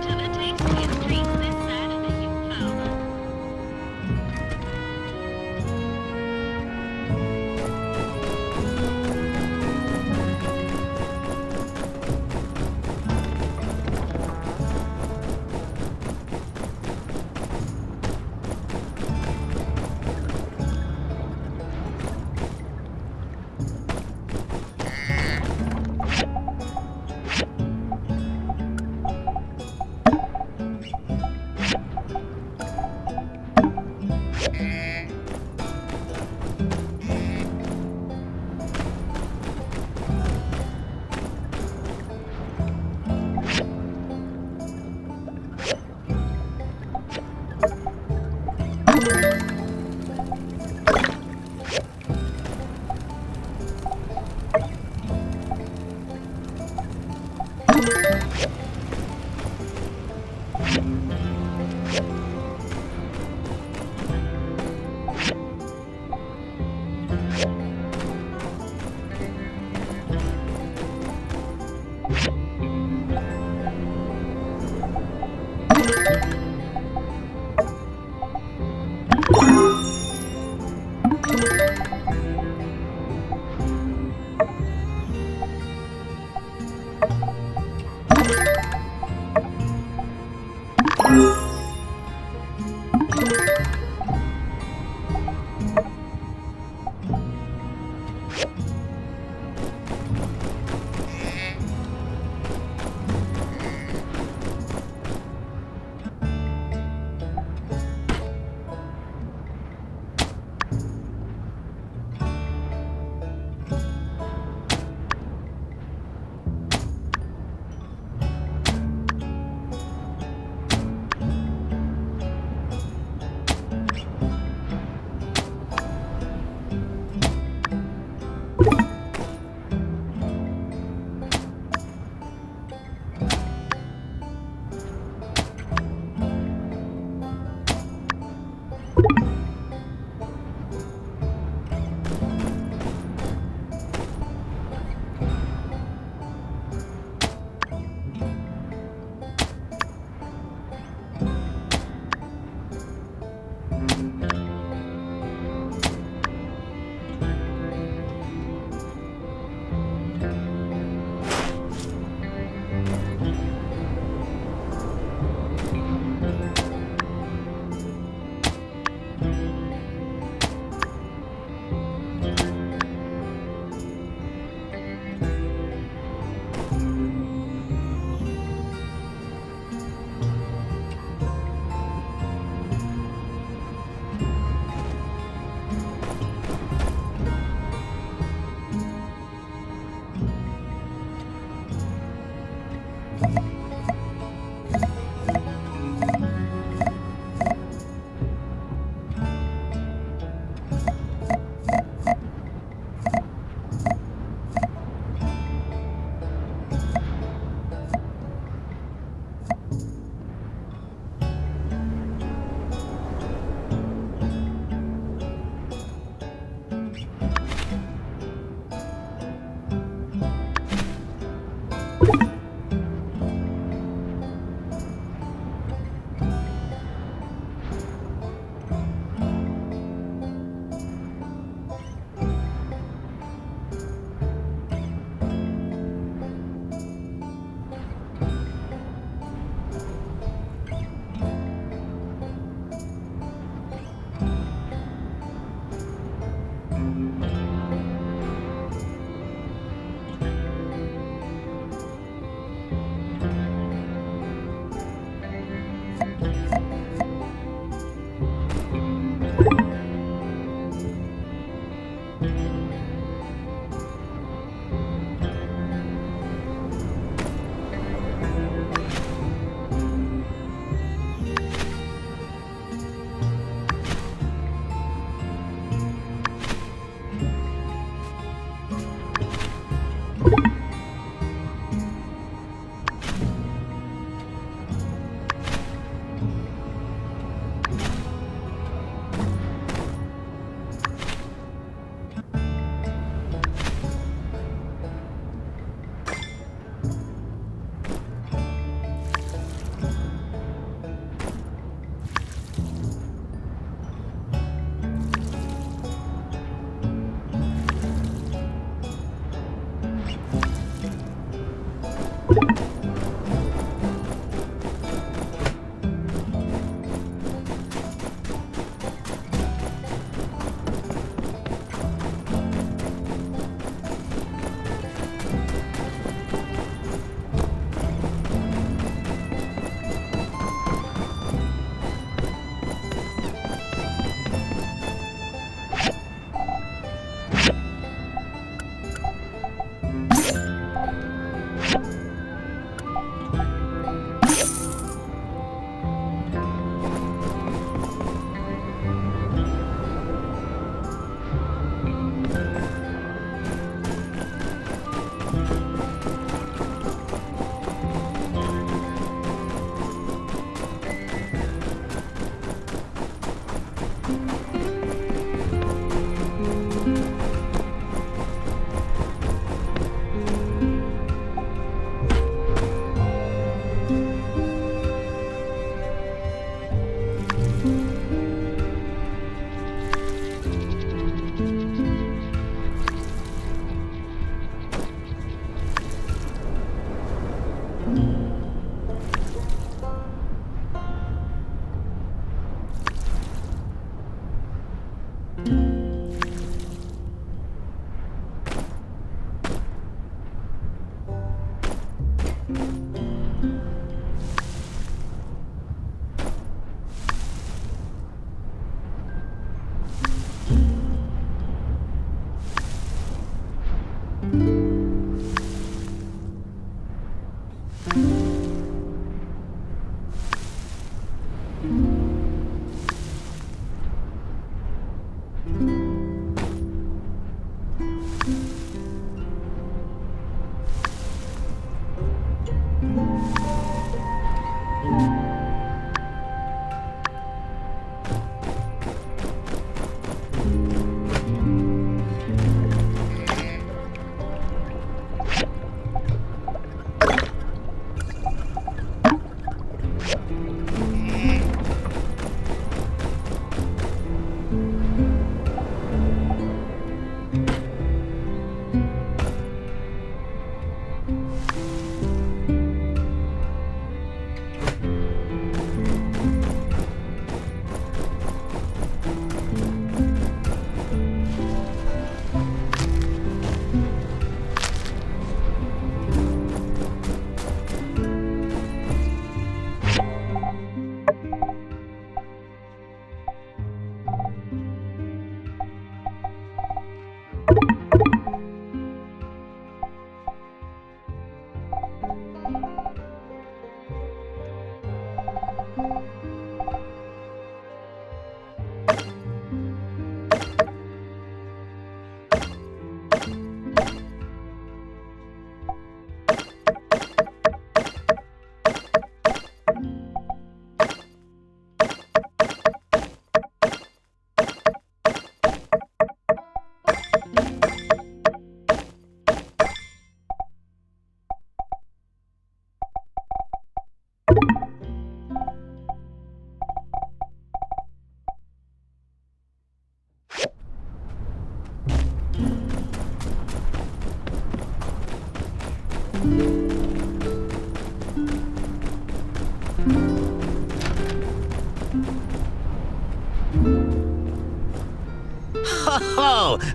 To the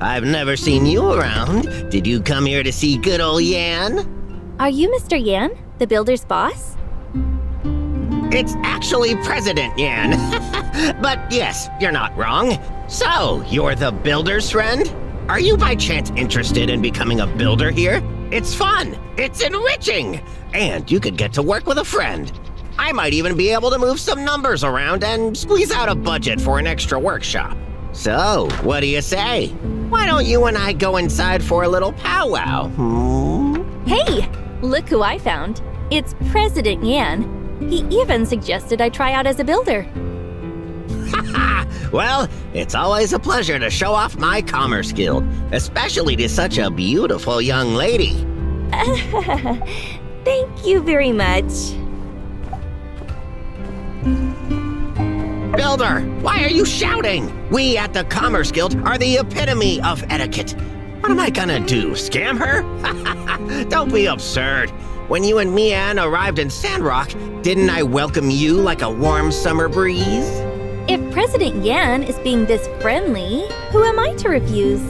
I've never seen you around. Did you come here to see good old Yan? Are you Mr. Yan, the builder's boss? It's actually President Yan. But yes, you're not wrong. So, you're the builder's friend? Are you by chance interested in becoming a builder here? It's fun, it's enriching, and you could get to work with a friend. I might even be able to move some numbers around and squeeze out a budget for an extra workshop. So, what do you say? Why don't you and I go inside for a little powwow? Hey, look who I found. It's President Yan. He even suggested I try out as a builder. Well, it's always a pleasure to show off my commerce guild, especially to such a beautiful young lady. Thank you very much. Builder, why are you shouting? We at the Commerce Guild are the epitome of etiquette. What am I gonna do, scam her? Don't be absurd. When you and Mian arrived in Sandrock, didn't I welcome you like a warm summer breeze? If President Yan is being this friendly, who am I to refuse?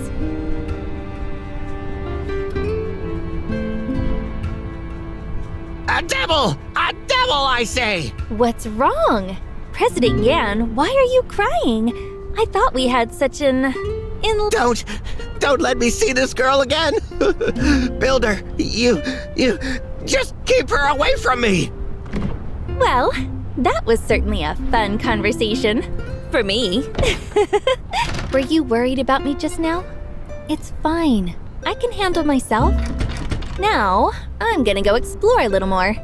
A devil! A devil, I say! What's wrong? President Yan, why are you crying? I thought we had such an... Don't let me see this girl again! Builder, you, just keep her away from me! Well, that was certainly a fun conversation. For me. Were you worried about me just now? It's fine. I can handle myself. Now, I'm gonna go explore a little more.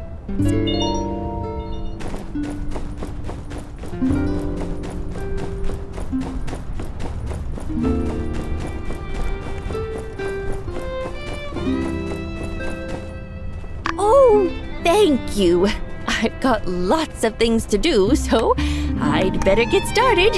Oh, thank you. I've got lots of things to do, so I'd better get started.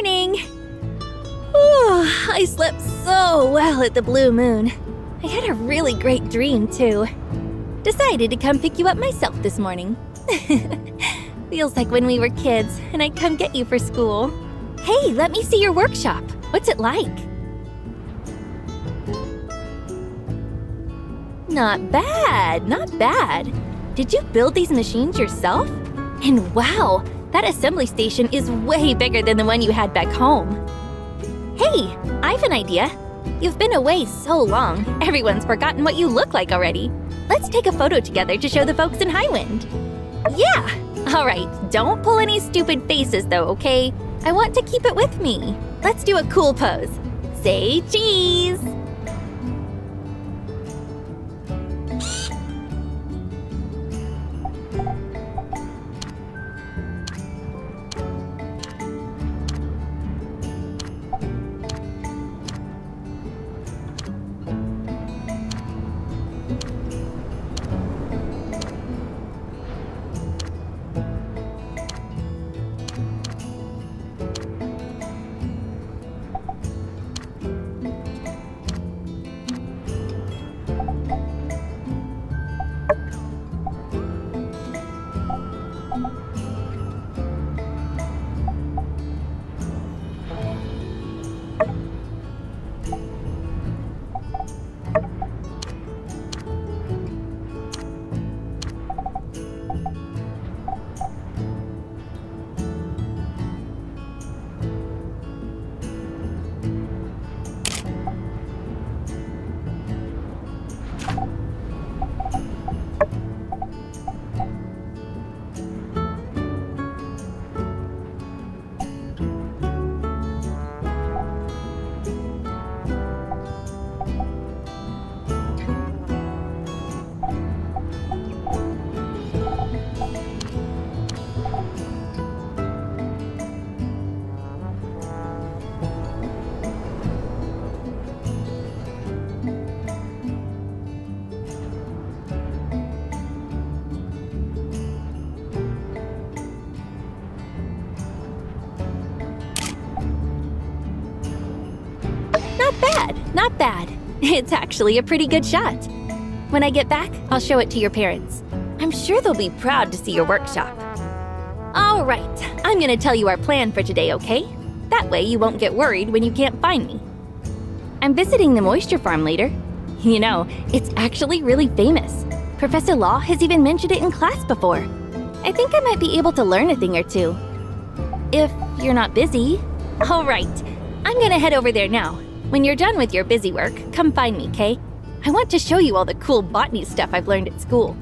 morning! Whew, I slept so well at the Blue Moon. I had a really great dream, too. Decided to come pick you up myself this morning. Feels like when we were kids, and I'd come get you for school. Hey, let me see your workshop. What's it like? Not bad, not bad. Did you build these machines yourself? And wow, that assembly station is way bigger than the one you had back home. Hey, I have an idea. You've been away so long, everyone's forgotten what you look like already. Let's take a photo together to show the folks in Highwind. Yeah! Alright, don't pull any stupid faces though, okay? I want to keep it with me. Let's do a cool pose. Say cheese! Not bad. It's actually a pretty good shot. When I get back, I'll show it to your parents. I'm sure they'll be proud to see your workshop. All right, I'm gonna tell you our plan for today, okay? That way you won't get worried when you can't find me. I'm visiting the moisture farm later. You know, it's actually really famous. Professor Law has even mentioned it in class before. I think I might be able to learn a thing or two. If you're not busy. All right, I'm gonna head over there now. When you're done with your busy work, come find me, okay? I want to show you all the cool botany stuff I've learned at school.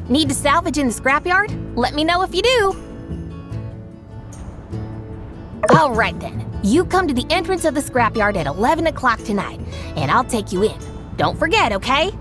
Need to salvage in the scrapyard? Let me know if you do. All right then. You come to the entrance of the scrapyard at 11 o'clock tonight, and I'll take you in. Don't forget, okay?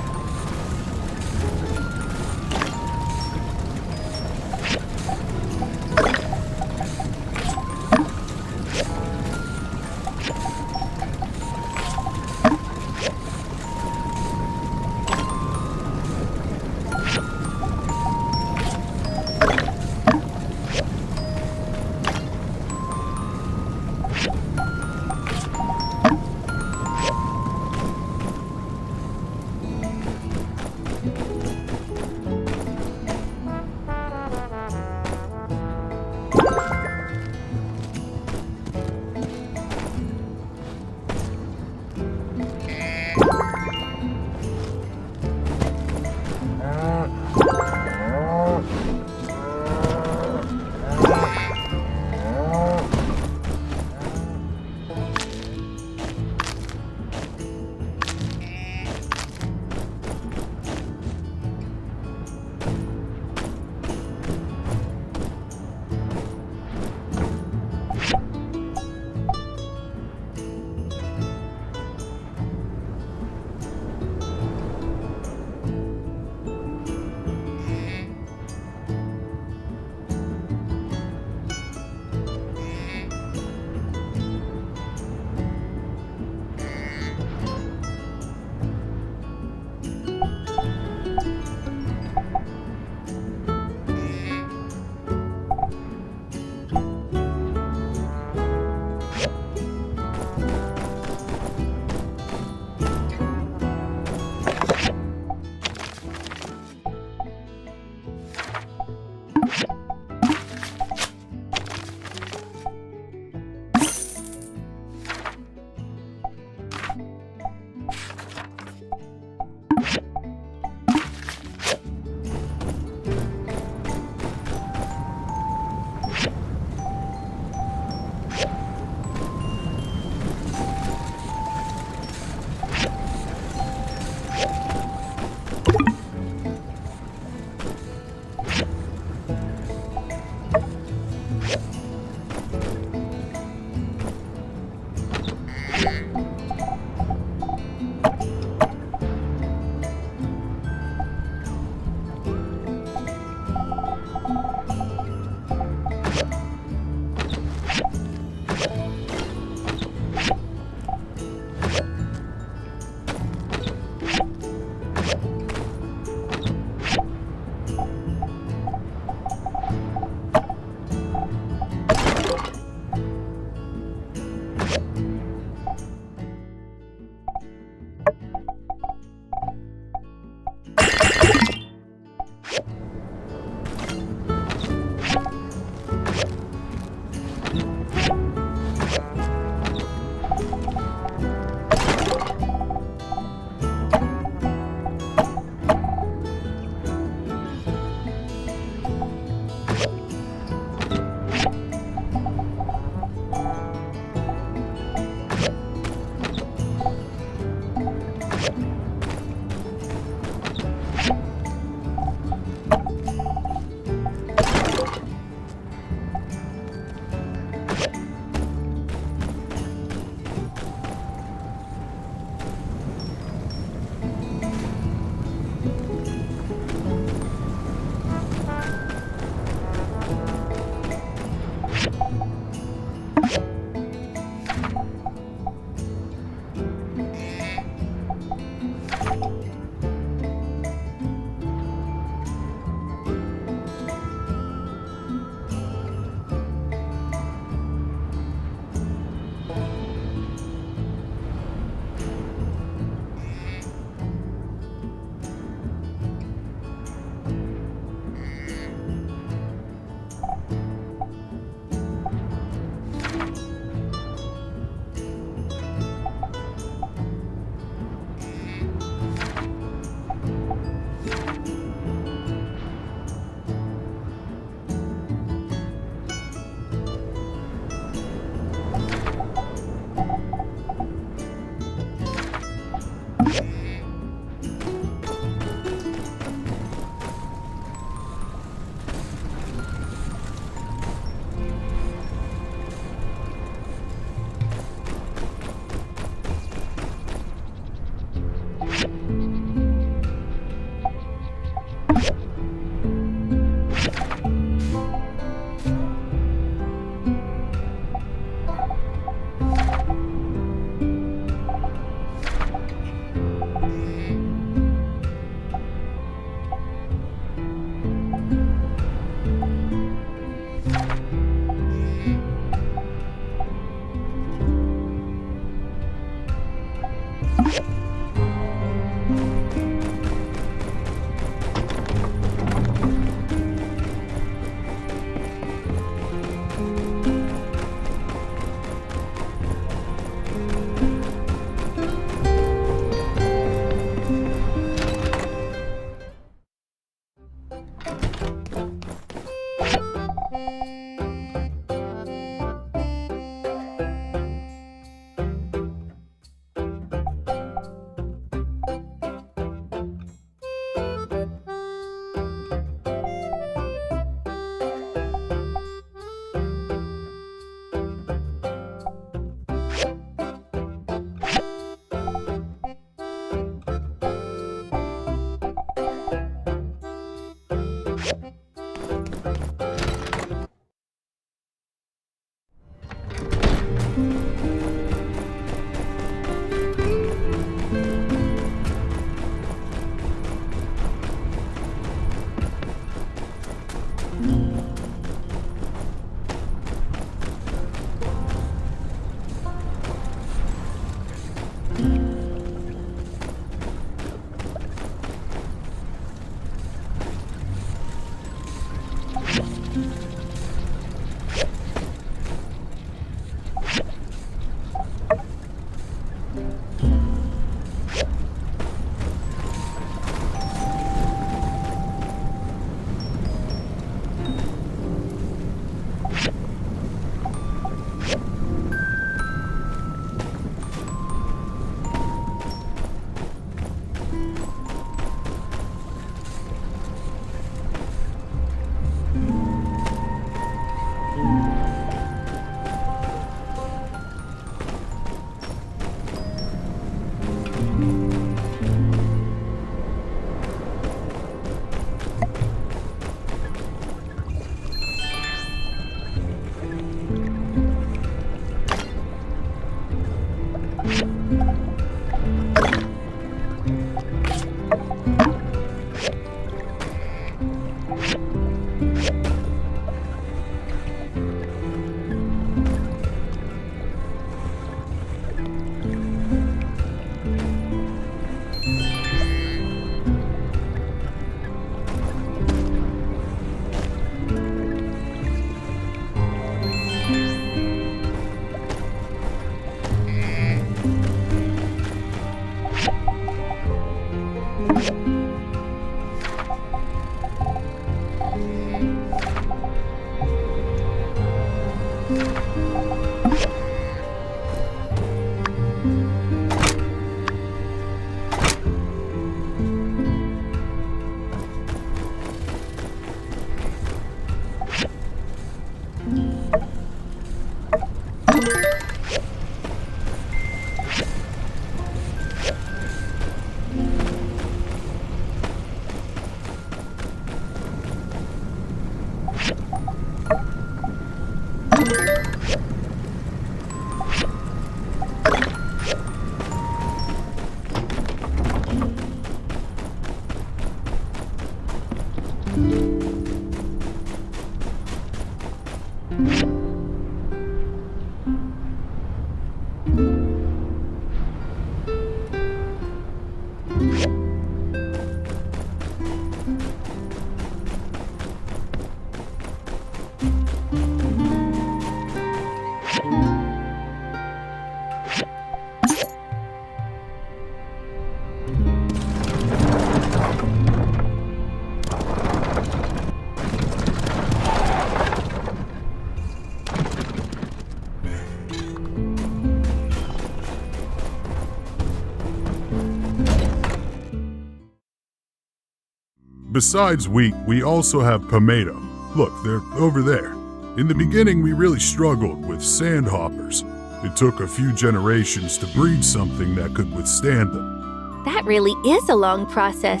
Besides wheat, we also have tomato. Look, they're over there. In the beginning, we really struggled with sandhoppers. It took a few generations to breed something that could withstand them. That really is a long process.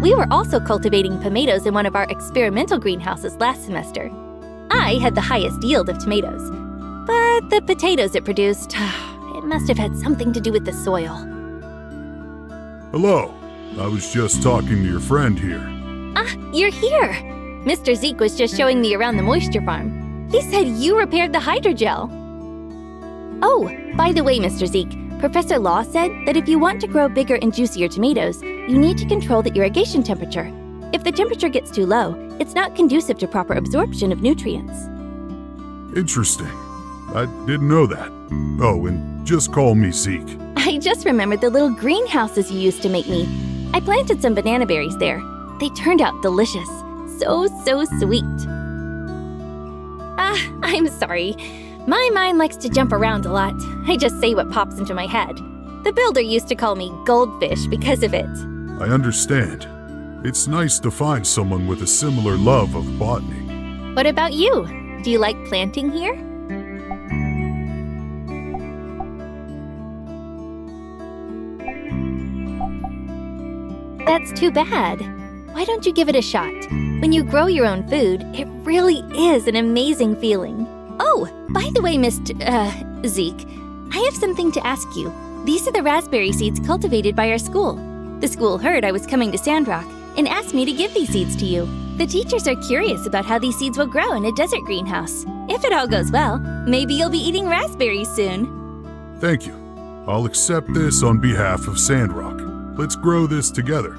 We were also cultivating tomatoes in one of our experimental greenhouses last semester. I had the highest yield of tomatoes, but the potatoes it produced, it must have had something to do with the soil. Hello. I was just talking to your friend here. Ah, you're here! Mr. Zeke was just showing me around the moisture farm. He said you repaired the hydrogel. Oh, by the way, Mr. Zeke, Professor Law said that if you want to grow bigger and juicier tomatoes, you need to control the irrigation temperature. If the temperature gets too low, it's not conducive to proper absorption of nutrients. Interesting. I didn't know that. Oh, and just call me Zeke. I just remembered the little greenhouses you used to make me. I planted some banana berries there. They turned out delicious. So sweet. Ah, I'm sorry. My mind likes to jump around a lot. I just say what pops into my head. The builder used to call me Goldfish because of it. I understand. It's nice to find someone with a similar love of botany. What about you? Do you like planting here? That's too bad. Why don't you give it a shot? When you grow your own food, it really is an amazing feeling. Oh, by the way, Mr. Zeke, I have something to ask you. These are the raspberry seeds cultivated by our school. The school heard I was coming to Sandrock and asked me to give these seeds to you. The teachers are curious about how these seeds will grow in a desert greenhouse. If it all goes well, maybe you'll be eating raspberries soon. Thank you. I'll accept this on behalf of Sandrock. Let's grow this together.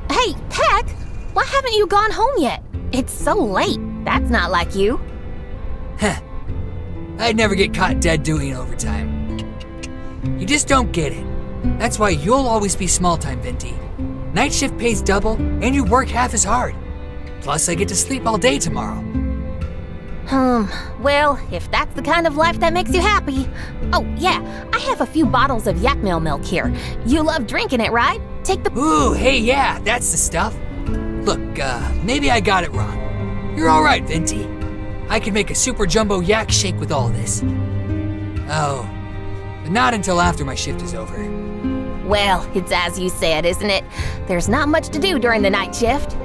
Hey, Peck! Why haven't you gone home yet? It's so late. That's not like you. Heh. I'd never get caught dead doing overtime. You just don't get it. That's why you'll always be small time, Venti. Night shift pays double, and you work half as hard. Plus, I get to sleep all day tomorrow. Well, if that's the kind of life that makes you happy. Oh, yeah, I have a few bottles of yak milk here. You love drinking it, right? Take the— Ooh, hey, yeah, that's the stuff. Look, maybe I got it wrong. You're all right, Venti. I can make a super jumbo yak shake with all this. Oh, but not until after my shift is over. Well, it's as you said, isn't it? There's not much to do during the night shift.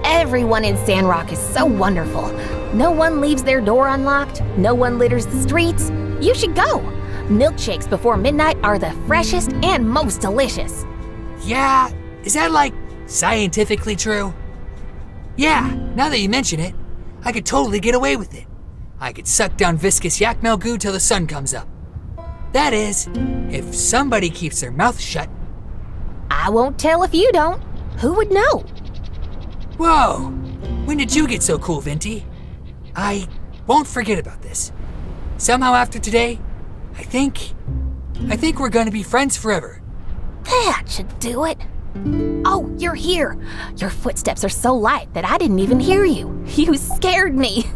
Everyone in Sandrock is so wonderful. No one leaves their door unlocked. No one litters the streets. You should go. Milkshakes before midnight are the freshest and most delicious. Yeah, is that like scientifically true? Yeah, now that you mention it, I could totally get away with it. I could suck down viscous yak milk goo till the sun comes up. That is, if somebody keeps their mouth shut. I won't tell if you don't. Who would know? Whoa, when did you get so cool, Venti? I won't forget about this. Somehow after today, I think we're gonna be friends forever. That should do it. Oh, you're here. Your footsteps are so light that I didn't even hear you. You scared me.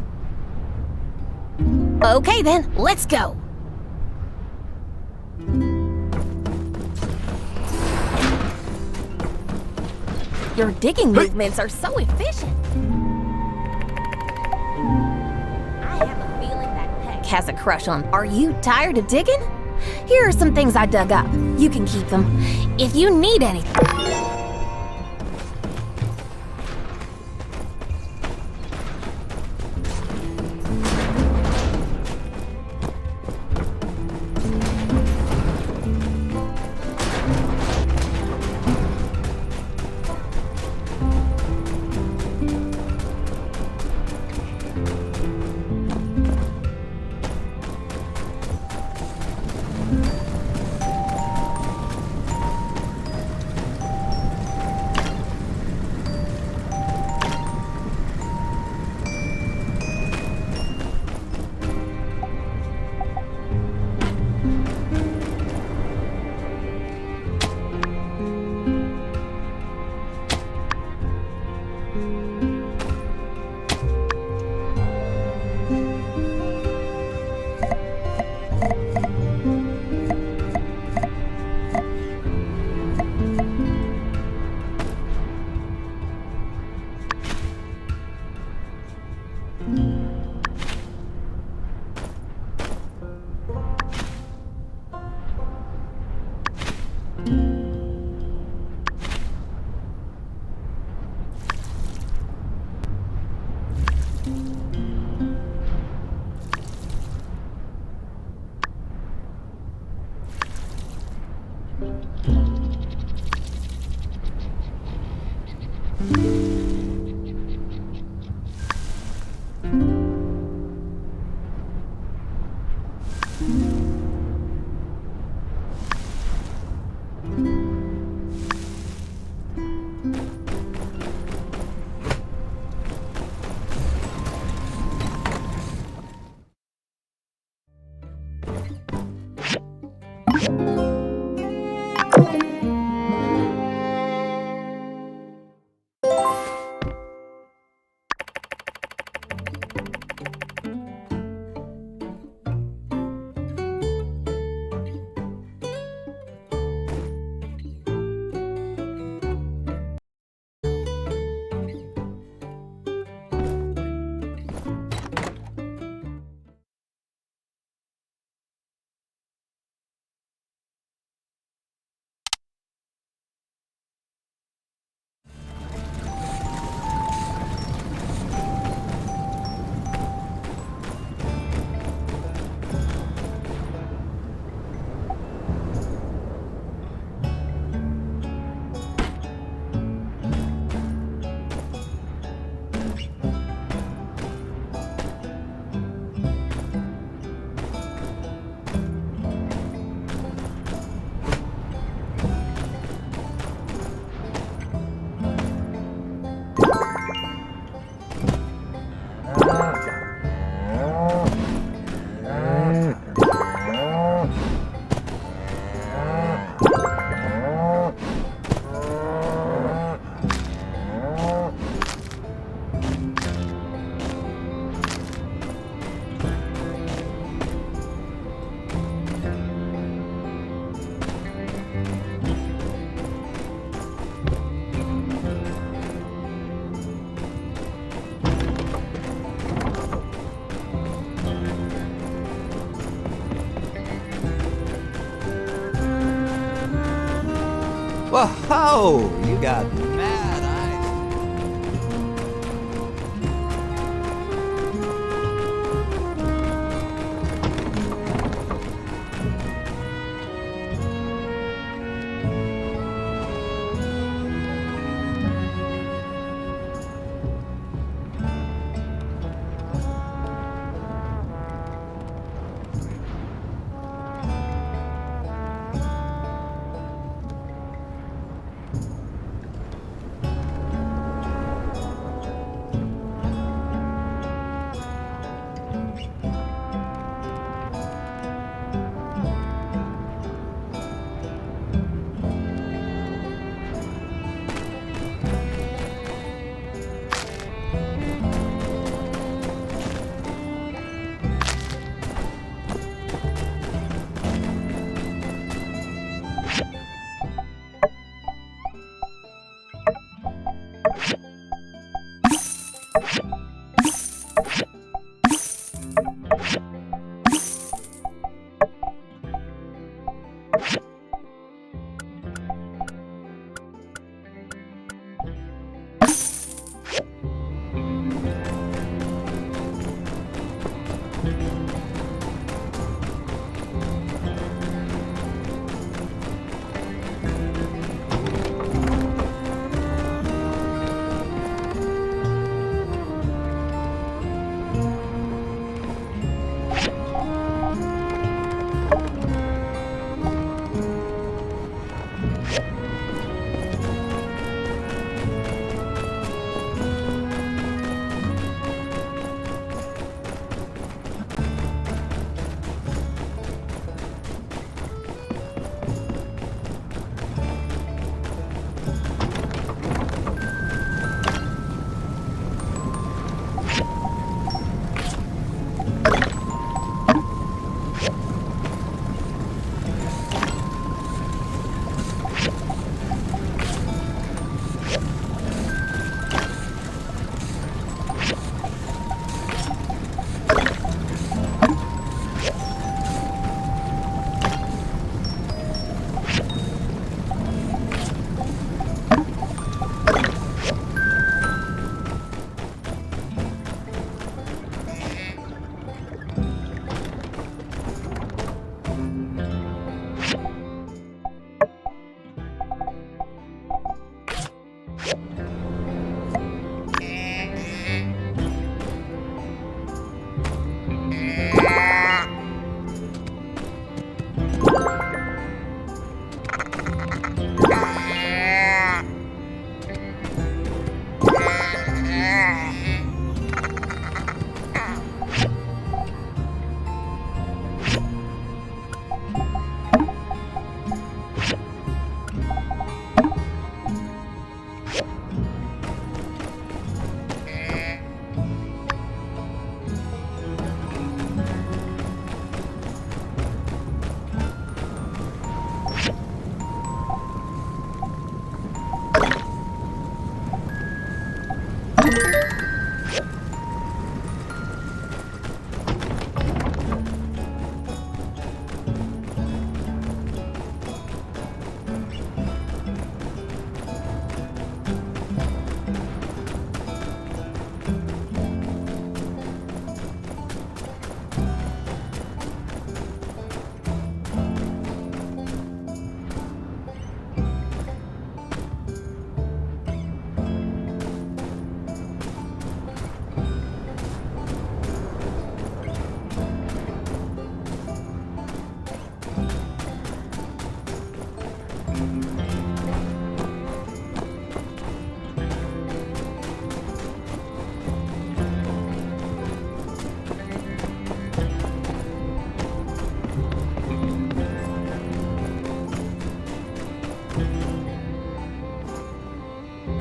Okay then, let's go. Your digging movements are so efficient. I have a feeling that Peck has a crush on— Are you tired of digging? Here are some things I dug up. You can keep them. If you need anything— Whoa, you got mad eyes.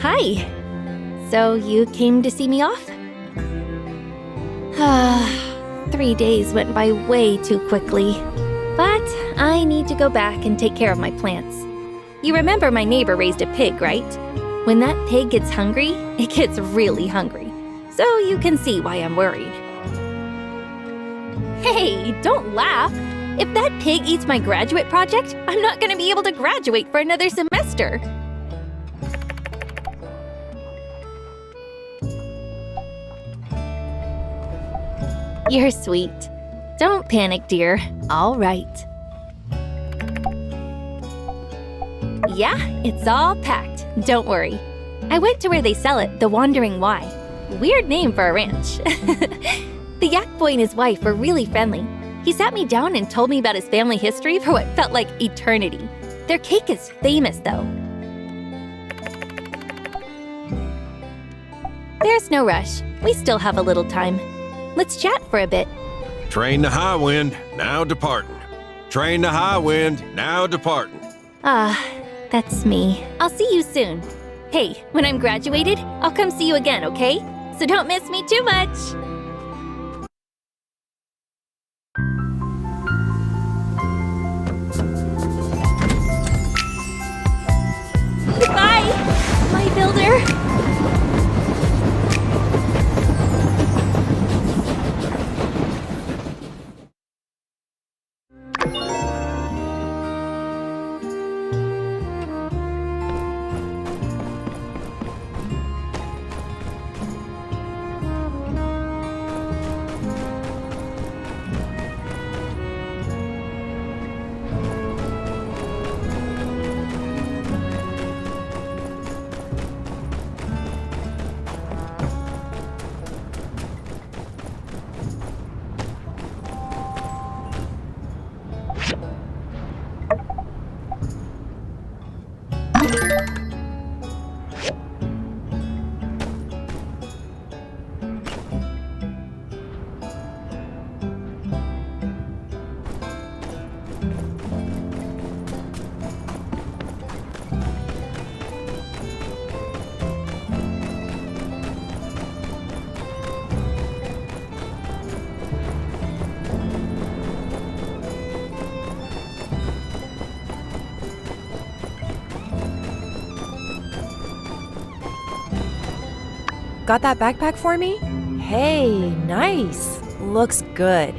Hi. So you came to see me off? 3 days went by way too quickly. But I need to go back and take care of my plants. You remember my neighbor raised a pig, right? When that pig gets hungry, it gets really hungry. So you can see why I'm worried. Hey, don't laugh! If that pig eats my graduate project, I'm not gonna be able to graduate for another semester. You're sweet. Don't panic, dear. All right. Yeah, it's all packed. Don't worry. I went to where they sell it, the Wandering Y. Weird name for a ranch. The yak boy and his wife were really friendly. He sat me down and told me about his family history for what felt like eternity. Their cake is famous, though. There's no rush. We still have a little time. Let's chat for a bit. Train to high wind, now departing. Train to high wind, now departing. That's me. I'll see you soon. Hey, when I'm graduated, I'll come see you again, okay? So don't miss me too much. Goodbye, my builder. Got that backpack for me? Hey, nice. Looks good.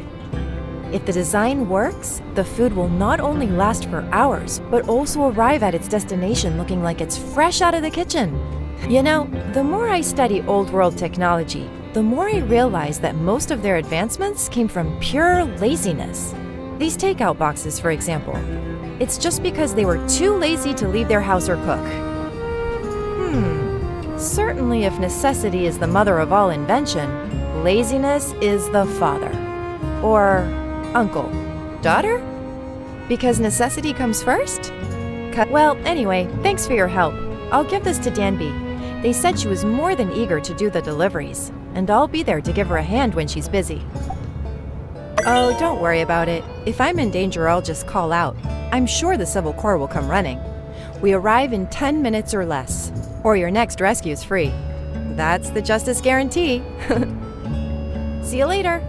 If the design works, the food will not only last for hours, but also arrive at its destination looking like it's fresh out of the kitchen. You know, the more I study old world technology, the more I realize that most of their advancements came from pure laziness. These takeout boxes, for example. It's just because they were too lazy to leave their house or cook. Certainly if necessity is the mother of all invention, laziness is the father. Or uncle. Daughter? Because necessity comes first? Well, anyway, thanks for your help. I'll give this to Danby. They said she was more than eager to do the deliveries, and I'll be there to give her a hand when she's busy. Oh, don't worry about it. If I'm in danger, I'll just call out. I'm sure the Civil Corps will come running. We arrive in 10 minutes or less, or your next rescue's free. That's the Justice guarantee. See you later.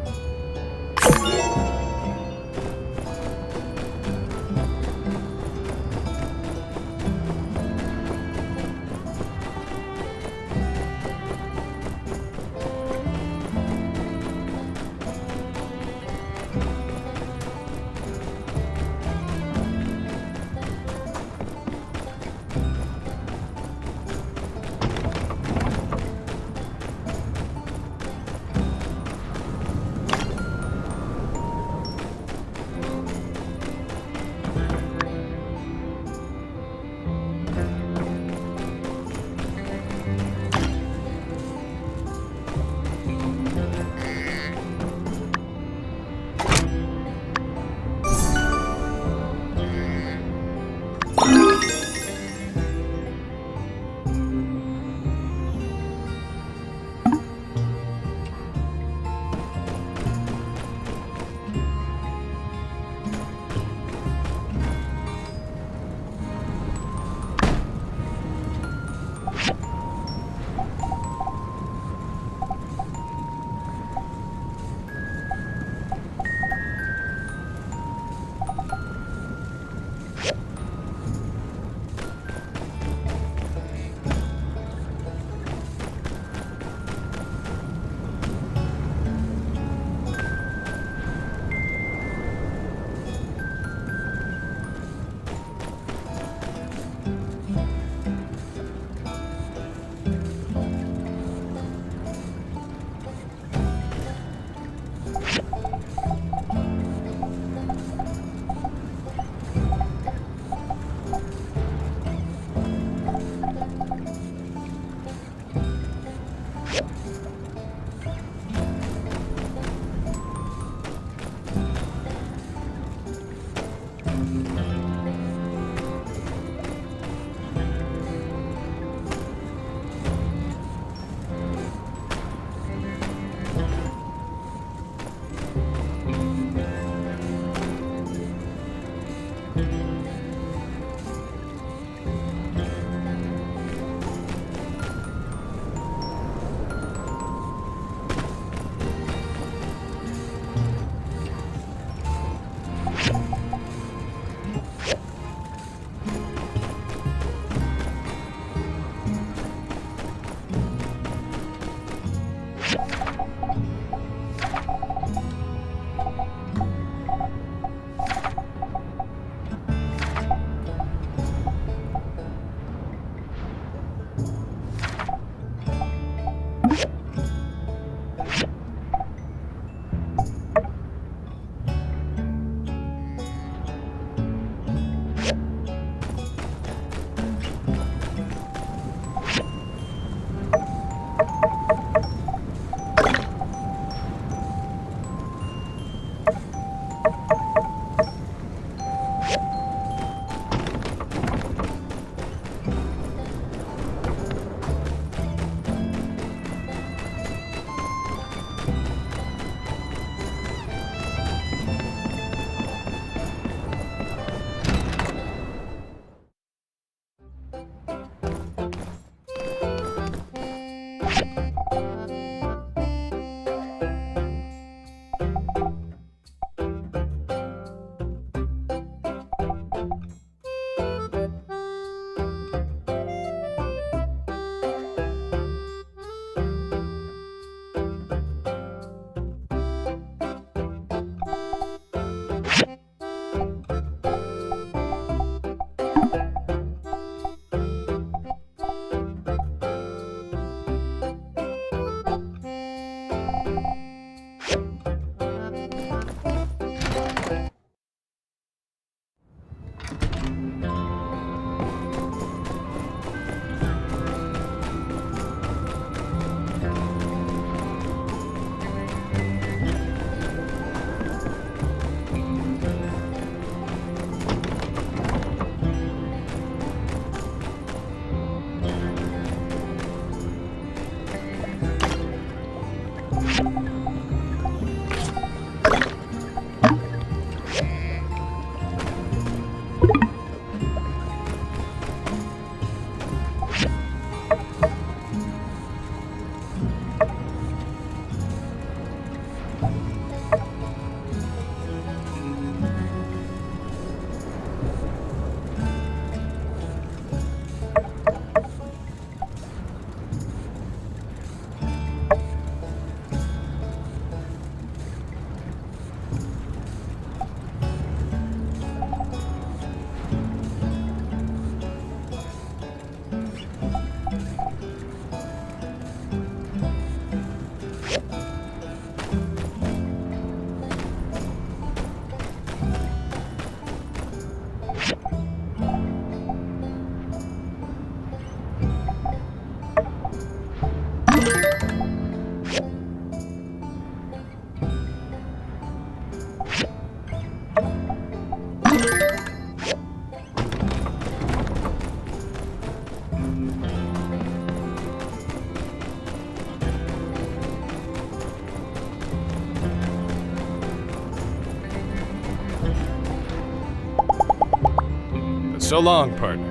So long, partner.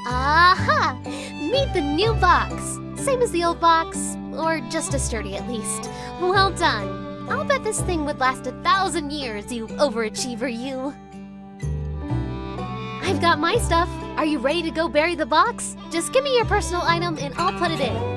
Aha! Meet the new box. Same as the old box, or just as sturdy at least. Well done. I'll bet this thing would last 1,000 years, you overachiever, you. I've got my stuff. Are you ready to go bury the box? Just give me your personal item and I'll put it in.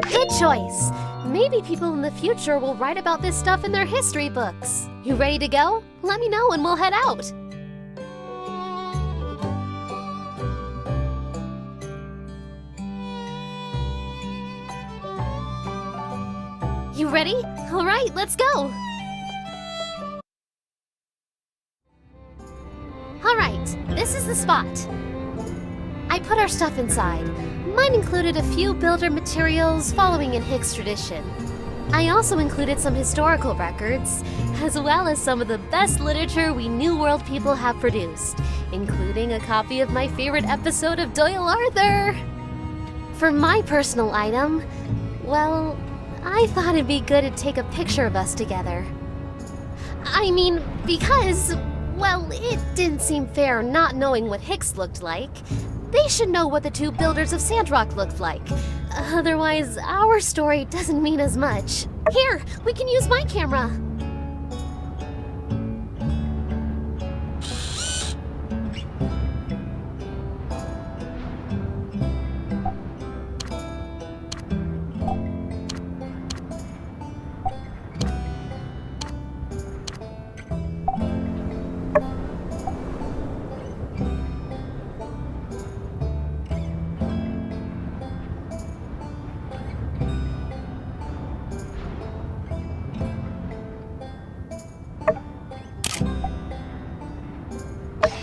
Good choice. Maybe people in the future will write about this stuff in their history books. You ready to go? Let me know and we'll head out. You ready? All right, let's go. All right, this is the spot. I put our stuff inside. Mine included a few builder materials following in Hicks tradition. I also included some historical records, as well as some of the best literature we New World people have produced, including a copy of my favorite episode of Doyle Arthur. For my personal item, well, I thought it'd be good to take a picture of us together. I mean, because, well, it didn't seem fair not knowing what Hicks looked like. They should know what the two builders of Sandrock looked like. Otherwise, our story doesn't mean as much. Here, we can use my camera.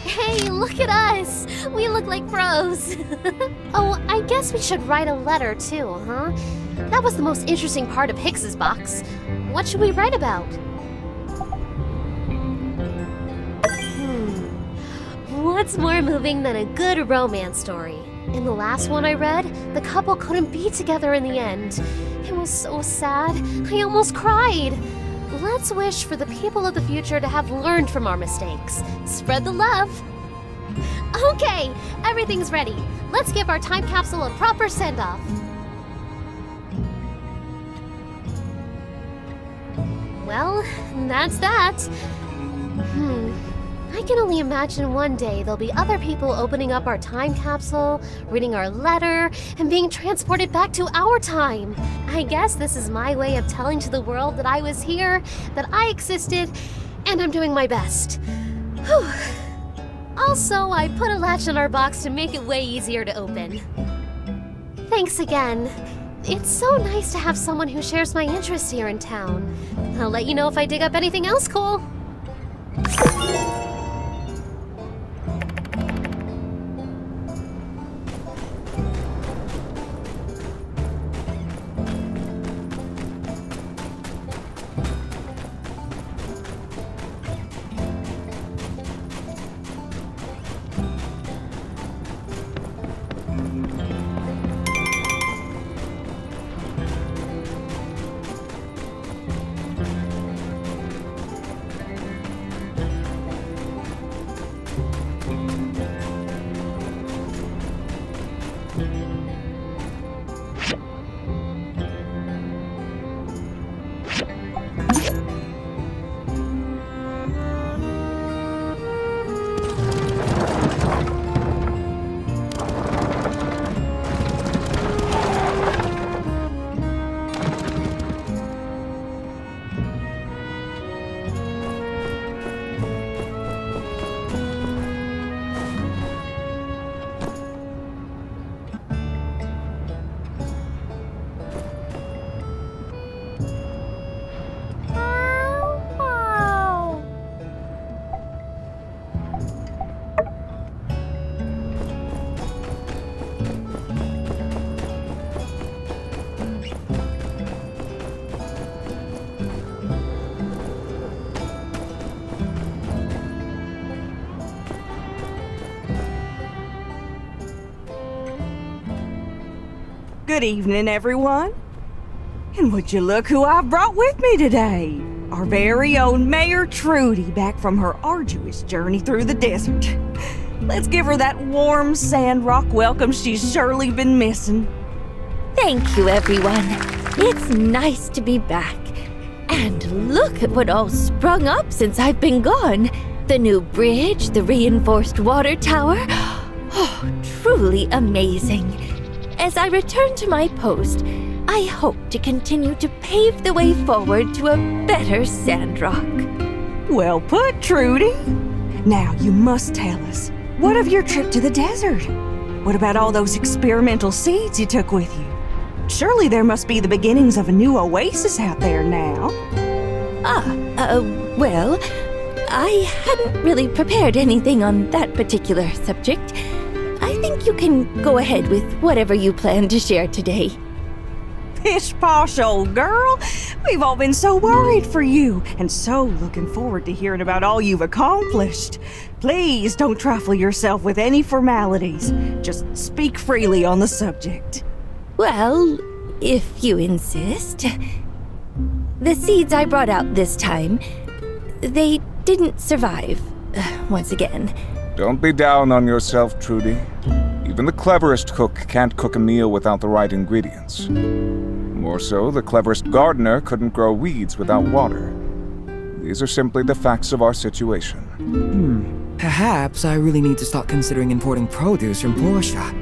Hey, look at us! We look like pros! Oh, I guess we should write a letter too, huh? That was the most interesting part of Hicks's box. What should we write about? What's more moving than a good romance story? In the last one I read, the couple couldn't be together in the end. It was so sad, I almost cried. Let's wish for the people of the future to have learned from our mistakes. Spread the love. Okay, everything's ready. Let's give our time capsule a proper send-off. Well, that's that. I can only imagine one day there'll be other people opening up our time capsule, reading our letter, and being transported back to our time. I guess this is my way of telling to the world that I was here, that I existed, and I'm doing my best. Whew. Also, I put a latch on our box to make it way easier to open. Thanks again. It's so nice to have someone who shares my interests here in town. I'll let you know if I dig up anything else cool. Good evening, everyone. And would you look who I've brought with me today? Our very own Mayor Trudy, back from her arduous journey through the desert. Let's give her that warm Sandrock welcome she's surely been missing. Thank you, everyone. It's nice to be back. And look at what all sprung up since I've been gone. The new bridge, the reinforced water tower. Oh, truly amazing. As I return to my post, I hope to continue to pave the way forward to a better Sandrock. Well put, Trudy. Now you must tell us, what of your trip to the desert? What about all those experimental seeds you took with you? Surely there must be the beginnings of a new oasis out there now. Well, I hadn't really prepared anything on that particular subject. I think you can go ahead with whatever you plan to share today. Pish-posh, old girl. We've all been so worried for you, and so looking forward to hearing about all you've accomplished. Please don't trifle yourself with any formalities. Just speak freely on the subject. Well, if you insist. The seeds I brought out this time, they didn't survive, once again. Don't be down on yourself, Trudy. Even the cleverest cook can't cook a meal without the right ingredients. More so, the cleverest gardener couldn't grow weeds without water. These are simply the facts of our situation. Perhaps I really need to start considering importing produce from Portia.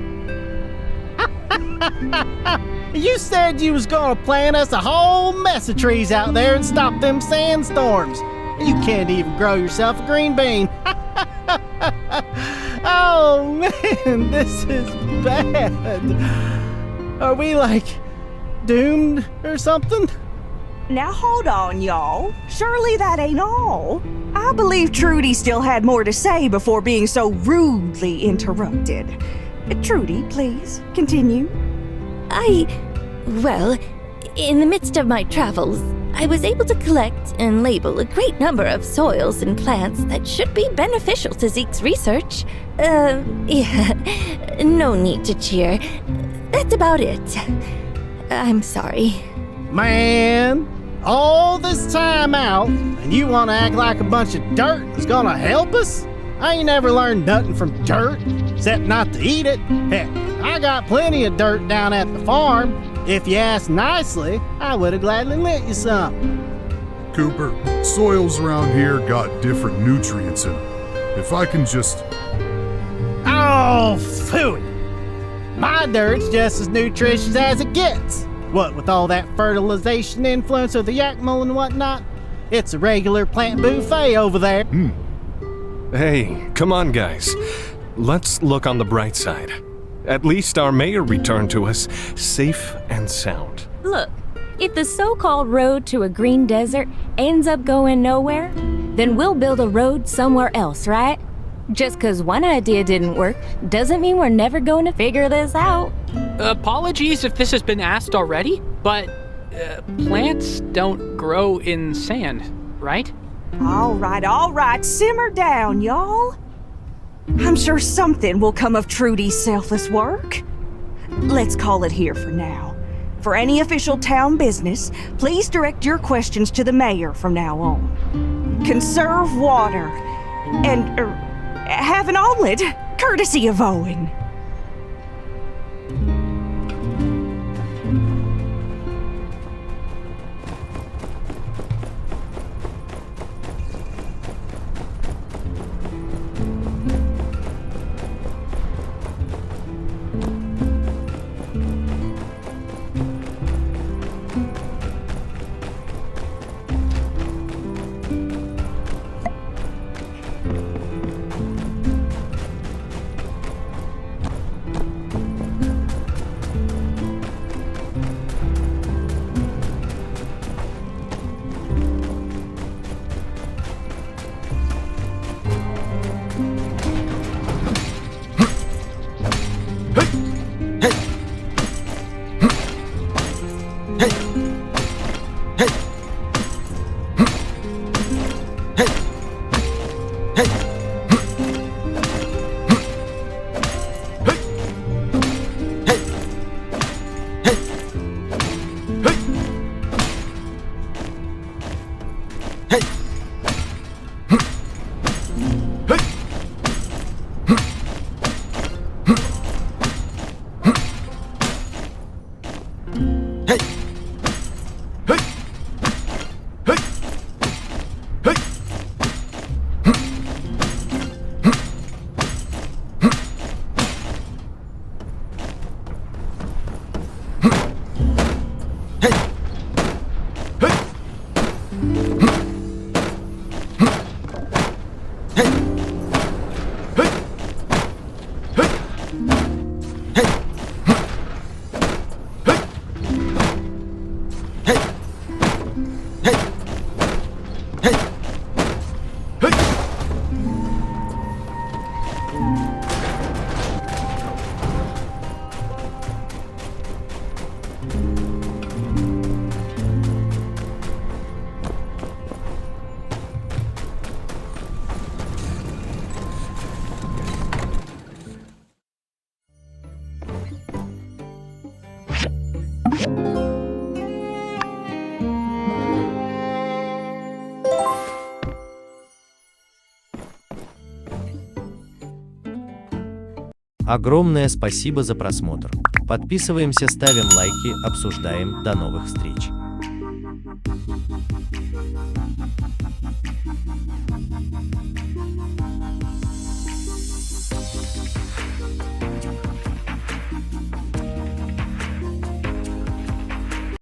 You said you was gonna plant us a whole mess of trees out there and stop them sandstorms. You can't even grow yourself a green bean. Oh man, this is bad. Are we like doomed or something? Now hold on, y'all. Surely that ain't all. I believe Trudy still had more to say before being so rudely interrupted. Trudy, please, continue. Well, in the midst of my travels, I was able to collect and label a great number of soils and plants that should be beneficial to Zeke's research. Yeah, no need to cheer. That's about it. I'm sorry. Man, all this time out, and you want to act like a bunch of dirt is gonna help us? I ain't never learned nothing from dirt, except not to eat it. Heck, I got plenty of dirt down at the farm. If you asked nicely, I would have gladly lent you some. Cooper, soils around here got different nutrients in them. If I can just... Oh, phooey! My dirt's just as nutritious as it gets. What with all that fertilization influence of the Yakmul and whatnot? It's a regular plant buffet over there. Hey, come on, guys. Let's look on the bright side. At least our mayor returned to us safe and sound. Look, if the so-called road to a green desert ends up going nowhere, then we'll build a road somewhere else, right? Just 'cause one idea didn't work doesn't mean we're never going to figure this out. Apologies if this has been asked already, but plants don't grow in sand, right? All right, simmer down, y'all. I'm sure something will come of Trudy's selfless work. Let's call it here for now. For any official town business, please direct your questions to the mayor from now on. Conserve water and have an omelet, courtesy of Owen. Огромное спасибо за просмотр. Подписываемся, ставим лайки, обсуждаем. До новых встреч.